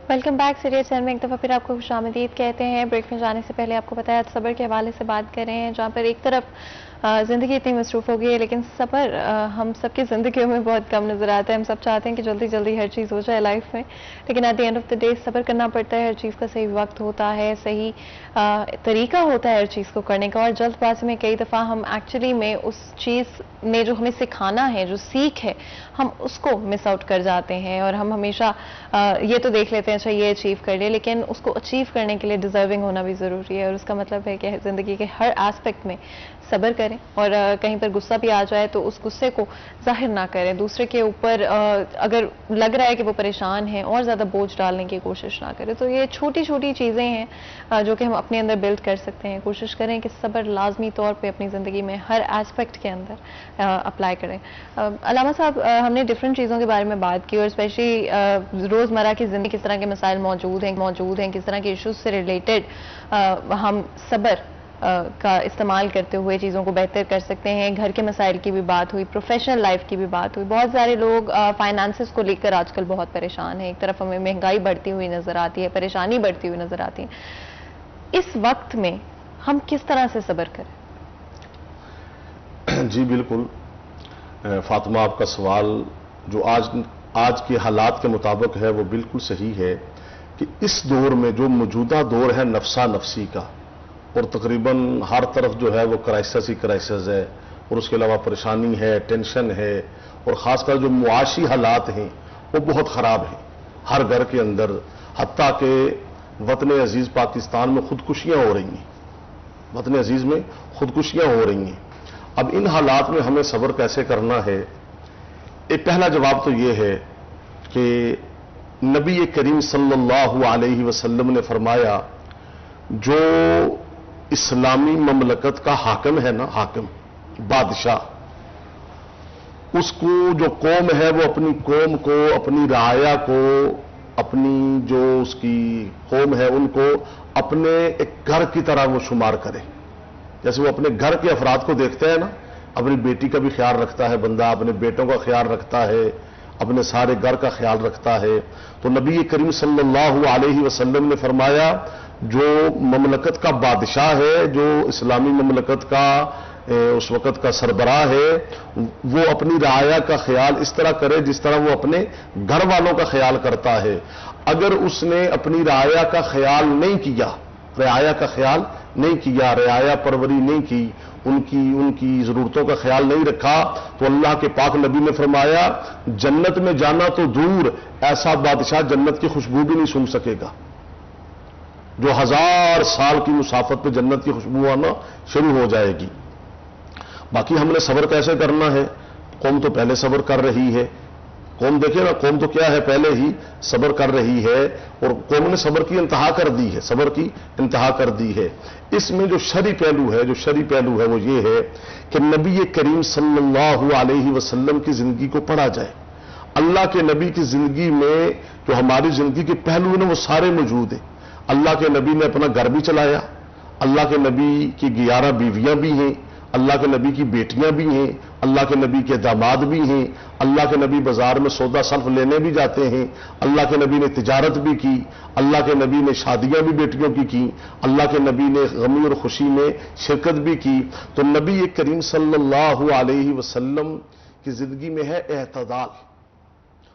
ویلکم بیک، سیریز چینل میں ایک دفعہ پھر آپ کو خوش آمدید کہتے ہیں۔ بریک میں جانے سے پہلے آپ کو بتایا صبر کے حوالے سے بات کر رہے ہیں، جہاں پر ایک طرف زندگی اتنی مصروف ہو گئی ہے لیکن صبر ہم سب کی زندگیوں میں بہت کم نظر آتا ہے۔ ہم سب چاہتے ہیں کہ جلدی جلدی ہر چیز ہو جائے لائف میں، لیکن at the end of the day صبر کرنا پڑتا ہے۔ ہر چیز کا صحیح وقت ہوتا ہے، صحیح طریقہ ہوتا ہے ہر چیز کو کرنے کا، اور جلد بازی میں کئی دفعہ ہم ایکچولی میں اس چیز نے جو ہمیں سکھانا ہے، جو سیکھ ہے، ہم اس کو مس آؤٹ کر جاتے ہیں، اور ہم ہمیشہ یہ تو دیکھ لیتے ہیں اچھا یہ اچیو کر لیا، لیکن اس کو اچیو کرنے کے لیے ڈیزرونگ ہونا بھی ضروری ہے، اور اس کا مطلب ہے کہ زندگی کے ہر ایسپیکٹ میں صبر کریں، اور کہیں پر غصہ بھی آ جائے تو اس غصے کو ظاہر نہ کریں، دوسرے کے اوپر اگر لگ رہا ہے کہ وہ پریشان ہیں اور زیادہ بوجھ ڈالنے کی کوشش نہ کریں۔ تو یہ چھوٹی چھوٹی چیزیں ہیں جو کہ ہم اپنے اندر بلڈ کر سکتے ہیں۔ کوشش کریں کہ صبر لازمی طور پہ اپنی زندگی میں ہر ایسپیکٹ کے اندر اپلائی کریں۔ علامہ صاحب، ہم نے ڈفرینٹ چیزوں کے بارے میں بات کی، اور اسپیشلی روزمرہ کی زندگی کس طرح کے مسائل موجود ہیں، کس طرح کے ایشوز سے ریلیٹڈ ہم صبر کا استعمال کرتے ہوئے چیزوں کو بہتر کر سکتے ہیں۔ گھر کے مسائل کی بھی بات ہوئی، پروفیشنل لائف کی بھی بات ہوئی۔ بہت سارے لوگ فائنانسز کو لے کر آج کل بہت پریشان ہیں، ایک طرف ہمیں مہنگائی بڑھتی ہوئی نظر آتی ہے، پریشانی بڑھتی ہوئی نظر آتی ہے۔ اس وقت میں ہم کس طرح سے صبر کریں؟ جی بالکل فاطمہ، آپ کا سوال جو آج کے حالات کے مطابق ہے وہ بالکل صحیح ہے کہ اس دور میں جو موجودہ دور ہے نفسا نفسی کا، اور تقریباً ہر طرف جو ہے وہ کرائسس ہی کرائسس ہے، اور اس کے علاوہ پریشانی ہے، ٹینشن ہے، اور خاص کر جو معاشی حالات ہیں وہ بہت خراب ہیں ہر گھر کے اندر، حتیٰ کہ وطن عزیز پاکستان میں خودکشیاں ہو رہی ہیں، وطن عزیز میں خودکشیاں ہو رہی ہیں۔ اب ان حالات میں ہمیں صبر کیسے کرنا ہے؟ ایک پہلا جواب تو یہ ہے کہ نبی کریم صلی اللہ علیہ وسلم نے فرمایا جو اسلامی مملکت کا حاکم ہے نا، حاکم بادشاہ، اس کو جو قوم ہے وہ اپنی قوم کو، اپنی رعایا کو، اپنی جو اس کی قوم ہے ان کو اپنے ایک گھر کی طرح وہ شمار کرے، جیسے وہ اپنے گھر کے افراد کو دیکھتا ہے نا، اپنی بیٹی کا بھی خیال رکھتا ہے بندہ، اپنے بیٹوں کا خیال رکھتا ہے، اپنے سارے گھر کا خیال رکھتا ہے۔ تو نبی کریم صلی اللہ علیہ وسلم نے فرمایا جو مملکت کا بادشاہ ہے، جو اسلامی مملکت کا اس وقت کا سربراہ ہے، وہ اپنی رعایا کا خیال اس طرح کرے جس طرح وہ اپنے گھر والوں کا خیال کرتا ہے۔ اگر اس نے اپنی رعایا کا خیال نہیں کیا، رعایا کا خیال نہیں کیا، رعایا پروری نہیں کی، ان کی ضرورتوں کا خیال نہیں رکھا، تو اللہ کے پاک نبی نے فرمایا جنت میں جانا تو دور، ایسا بادشاہ جنت کی خوشبو بھی نہیں سونگھ سکے گا، جو 1000 سال کی مسافت پہ جنت کی خوشبو آنا شروع ہو جائے گی۔ باقی ہم نے صبر کیسے کرنا ہے؟ قوم تو پہلے صبر کر رہی ہے، قوم دیکھیں نا، قوم تو کیا ہے پہلے ہی صبر کر رہی ہے، اور قوم نے صبر کی انتہا کر دی ہے، صبر کی انتہا کر دی ہے۔ اس میں جو شرعی پہلو ہے وہ یہ ہے کہ نبی کریم صلی اللہ علیہ وسلم کی زندگی کو پڑھا جائے۔ اللہ کے نبی کی زندگی میں جو ہماری زندگی کے پہلو ہیں وہ سارے موجود ہیں۔ اللہ کے نبی نے اپنا گھر بھی چلایا، اللہ کے نبی کی 11 بیویاں بھی ہیں، اللہ کے نبی کی بیٹیاں بھی ہیں، اللہ کے نبی کے داماد بھی ہیں، اللہ کے نبی بازار میں سودا صرف لینے بھی جاتے ہیں، اللہ کے نبی نے تجارت بھی کی، اللہ کے نبی نے شادیاں بھی بیٹیوں کی، اللہ کے نبی نے غمی اور خوشی میں شرکت بھی کی۔ تو نبی کریم صلی اللہ علیہ وسلم کی زندگی میں ہے اعتدال،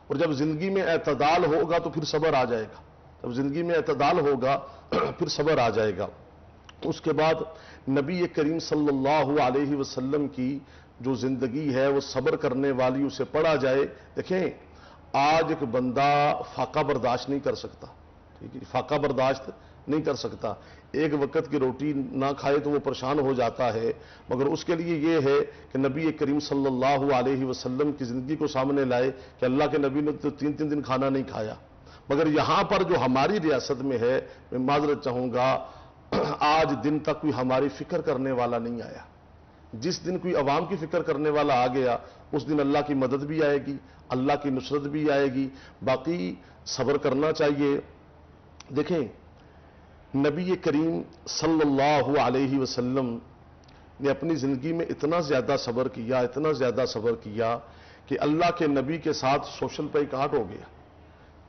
اور جب زندگی میں اعتدال ہوگا تو پھر صبر آ جائے گا، جب زندگی میں اعتدال ہوگا پھر صبر آ جائے گا۔ اس کے بعد نبی کریم صلی اللہ علیہ وسلم کی جو زندگی ہے وہ صبر کرنے والی، اسے پڑھا جائے۔ دیکھیں آج ایک بندہ فاقہ برداشت نہیں کر سکتا، ٹھیک ہے، فاقہ برداشت نہیں کر سکتا، ایک وقت کی روٹی نہ کھائے تو وہ پریشان ہو جاتا ہے، مگر اس کے لیے یہ ہے کہ نبی کریم صلی اللہ علیہ وسلم کی زندگی کو سامنے لائے کہ اللہ کے نبی نے تو 3 دن کھانا نہیں کھایا، مگر یہاں پر جو ہماری ریاست میں ہے، میں معذرت چاہوں گا، آج دن تک کوئی ہماری فکر کرنے والا نہیں آیا۔ جس دن کوئی عوام کی فکر کرنے والا آ گیا، اس دن اللہ کی مدد بھی آئے گی، اللہ کی نصرت بھی آئے گی۔ باقی صبر کرنا چاہیے۔ دیکھیں، نبی کریم صلی اللہ علیہ وسلم نے اپنی زندگی میں اتنا زیادہ صبر کیا، اتنا زیادہ صبر کیا کہ اللہ کے نبی کے ساتھ سوشل پیکاٹ ہو گیا۔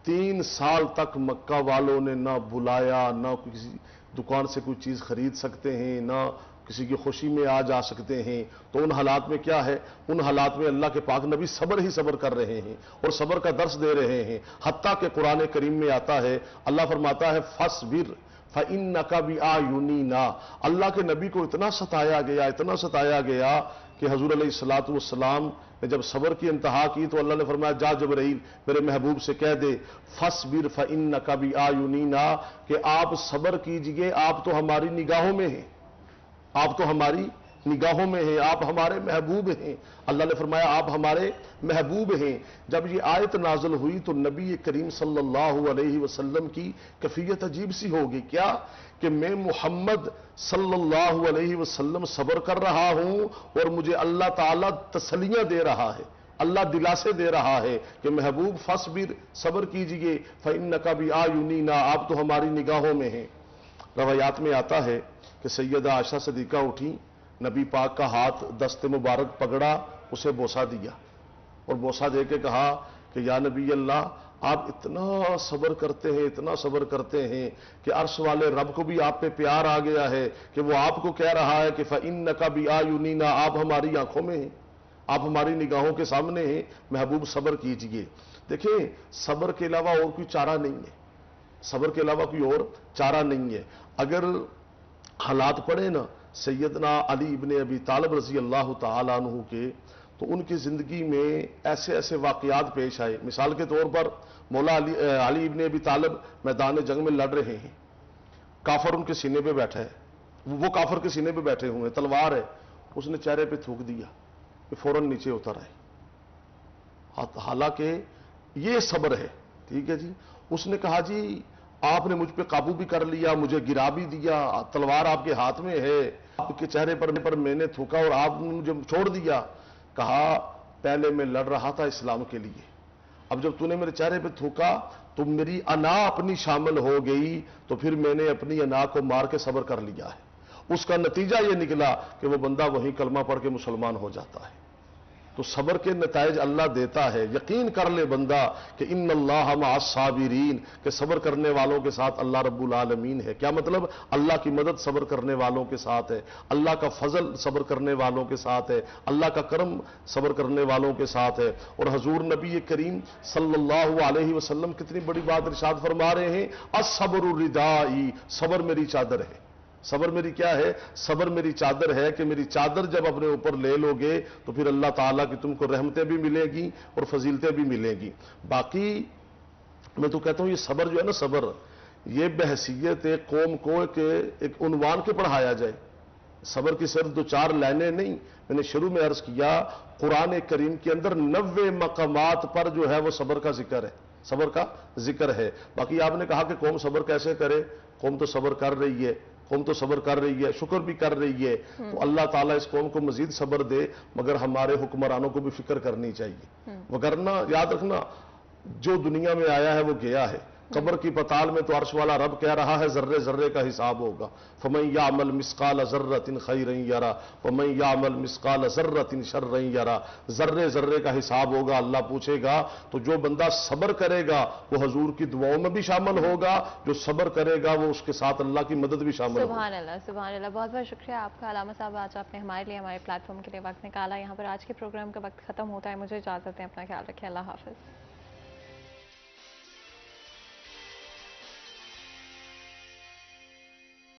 3 سال تک مکہ والوں نے نہ بلایا، نہ کسی دکان سے کوئی چیز خرید سکتے ہیں، نہ کسی کی خوشی میں آ جا سکتے ہیں۔ تو ان حالات میں کیا ہے؟ ان حالات میں اللہ کے پاک نبی صبر ہی صبر کر رہے ہیں اور صبر کا درس دے رہے ہیں، حتیٰ کہ قرآن کریم میں آتا ہے، اللہ فرماتا ہے فَاصْبِرْ فَإِنَّكَ بِأَعْيُنِنَا۔ اللہ کے نبی کو اتنا ستایا گیا، اتنا ستایا گیا کہ حضور علیہ الصلوۃ والسلام نے جب صبر کی انتہا کی تو اللہ نے فرمایا جا جبرائیل میرے محبوب سے کہہ دے فَاصْبِرْ فَإِنَّكَ بِأَعْيُنِنَا کہ آپ صبر کیجئے، آپ تو ہماری نگاہوں میں ہیں، آپ تو ہماری نگاہوں میں ہیں، آپ ہمارے محبوب ہیں۔ اللہ نے فرمایا آپ ہمارے محبوب ہیں۔ جب یہ آیت نازل ہوئی تو نبی کریم صلی اللہ علیہ وسلم کی کیفیت عجیب سی ہوگی، کیا کہ میں محمد صلی اللہ علیہ وسلم صبر کر رہا ہوں اور مجھے اللہ تعالیٰ تسلیاں دے رہا ہے، اللہ دلاسے دے رہا ہے کہ محبوب فاصبر، صبر کیجئے، فإنک بأعیننا، آپ تو ہماری نگاہوں میں ہیں۔ روایات میں آتا ہے کہ سیدہ عائشہ صدیقہ اٹھی، نبی پاک کا ہاتھ دست مبارک پکڑا، اسے بوسہ دیا اور بوسہ دے کے کہا کہ یا نبی اللہ، آپ اتنا صبر کرتے ہیں، اتنا صبر کرتے ہیں کہ عرش والے رب کو بھی آپ پہ پیار آ گیا ہے کہ وہ آپ کو کہہ رہا ہے کہ فَإِنَّكَ بِأَعْيُنِنَا، آپ ہماری آنکھوں میں ہیں، آپ ہماری نگاہوں کے سامنے ہیں، محبوب صبر کیجئے۔ دیکھیں، صبر کے علاوہ اور کوئی چارہ نہیں ہے، صبر کے علاوہ کوئی اور چارہ نہیں ہے۔ اگر حالات پڑے نا سیدنا علی ابن ابی طالب رضی اللہ تعالیٰ عنہ کے، تو ان کی زندگی میں ایسے ایسے واقعات پیش آئے۔ مثال کے طور پر مولا علی ابن ابی طالب میدان جنگ میں لڑ رہے ہیں، کافر ان کے سینے پہ بیٹھا ہے، وہ کافر کے سینے پہ بیٹھے ہوئے ہیں، تلوار ہے، اس نے چہرے پہ تھوک دیا کہ فوراً نیچے اتر آئے، حالانکہ یہ صبر ہے، ٹھیک ہے جی۔ اس نے کہا جی آپ نے مجھ پہ قابو بھی کر لیا، مجھے گرا بھی دیا، تلوار آپ کے ہاتھ میں ہے، آپ کے چہرے پر میں نے تھوکا اور آپ نے مجھے چھوڑ دیا۔ کہا پہلے میں لڑ رہا تھا اسلام کے لیے، اب جب تو نے میرے چہرے پہ تھوکا تو میری انا اپنی شامل ہو گئی، تو پھر میں نے اپنی انا کو مار کے صبر کر لیا ہے۔ اس کا نتیجہ یہ نکلا کہ وہ بندہ وہیں کلمہ پڑھ کے مسلمان ہو جاتا ہے۔ تو صبر کے نتائج اللہ دیتا ہے، یقین کر لے بندہ کہ ان اللہ مع الصابرین، کہ صبر کرنے والوں کے ساتھ اللہ رب العالمین ہے۔ کیا مطلب؟ اللہ کی مدد صبر کرنے والوں کے ساتھ ہے، اللہ کا فضل صبر کرنے والوں کے ساتھ ہے، اللہ کا کرم صبر کرنے والوں کے ساتھ ہے۔ اور حضور نبی کریم صلی اللہ علیہ وسلم کتنی بڑی بات ارشاد فرما رہے ہیں، الصبر ردائی، صبر میری چادر ہے۔ صبر میری کیا ہے؟ صبر میری چادر ہے کہ میری چادر جب اپنے اوپر لے لو گے تو پھر اللہ تعالیٰ کی تم کو رحمتیں بھی ملیں گی اور فضیلتیں بھی ملیں گی۔ باقی میں تو کہتا ہوں یہ صبر جو ہے نا، صبر یہ بحیثیت ایک قوم کو ایک عنوان کے پڑھایا جائے۔ صبر کی صرف 2-4 لائنیں نہیں، میں نے شروع میں عرض کیا قرآن کریم کے اندر 90 مقامات پر جو ہے وہ صبر کا ذکر ہے، صبر کا ذکر ہے۔ باقی آپ نے کہا کہ قوم صبر کیسے کرے، قوم تو صبر کر رہی ہے، قوم تو صبر کر رہی ہے، شکر بھی کر رہی ہے، تو اللہ تعالیٰ اس قوم کو مزید صبر دے، مگر ہمارے حکمرانوں کو بھی فکر کرنی چاہیے۔ وگرنہ یاد رکھنا جو دنیا میں آیا ہے وہ گیا ہے، قبر کی پتال میں تو عرش والا رب کہہ رہا ہے ذرے ذرے کا حساب ہوگا۔ فَمَن يَعْمَلْ مِثْقَالَ ذَرَّةٍ خَيْرًا يَرَهُ وَمَن يَعْمَلْ مِثْقَالَ ذَرَّةٍ شَرًّا يَرَهُ، ذرے ذرے کا حساب ہوگا، اللہ پوچھے گا۔ تو جو بندہ صبر کرے گا وہ حضور کی دعاؤں میں بھی شامل ہوگا، جو صبر کرے گا وہ اس کے ساتھ اللہ کی مدد بھی شامل ہوگا۔ سبحان اللہ، سبحان اللہ، بہت بہت شکریہ آپ کا علامہ صاحب، آج آپ نے ہمارے لیے ہمارے پلیٹ فارم کے لیے وقت نکالا۔ یہاں پر آج کے پروگرام کا وقت ختم ہوتا ہے، مجھے اجازت دیں، اپنا خیال رکھیں، اللہ حافظ۔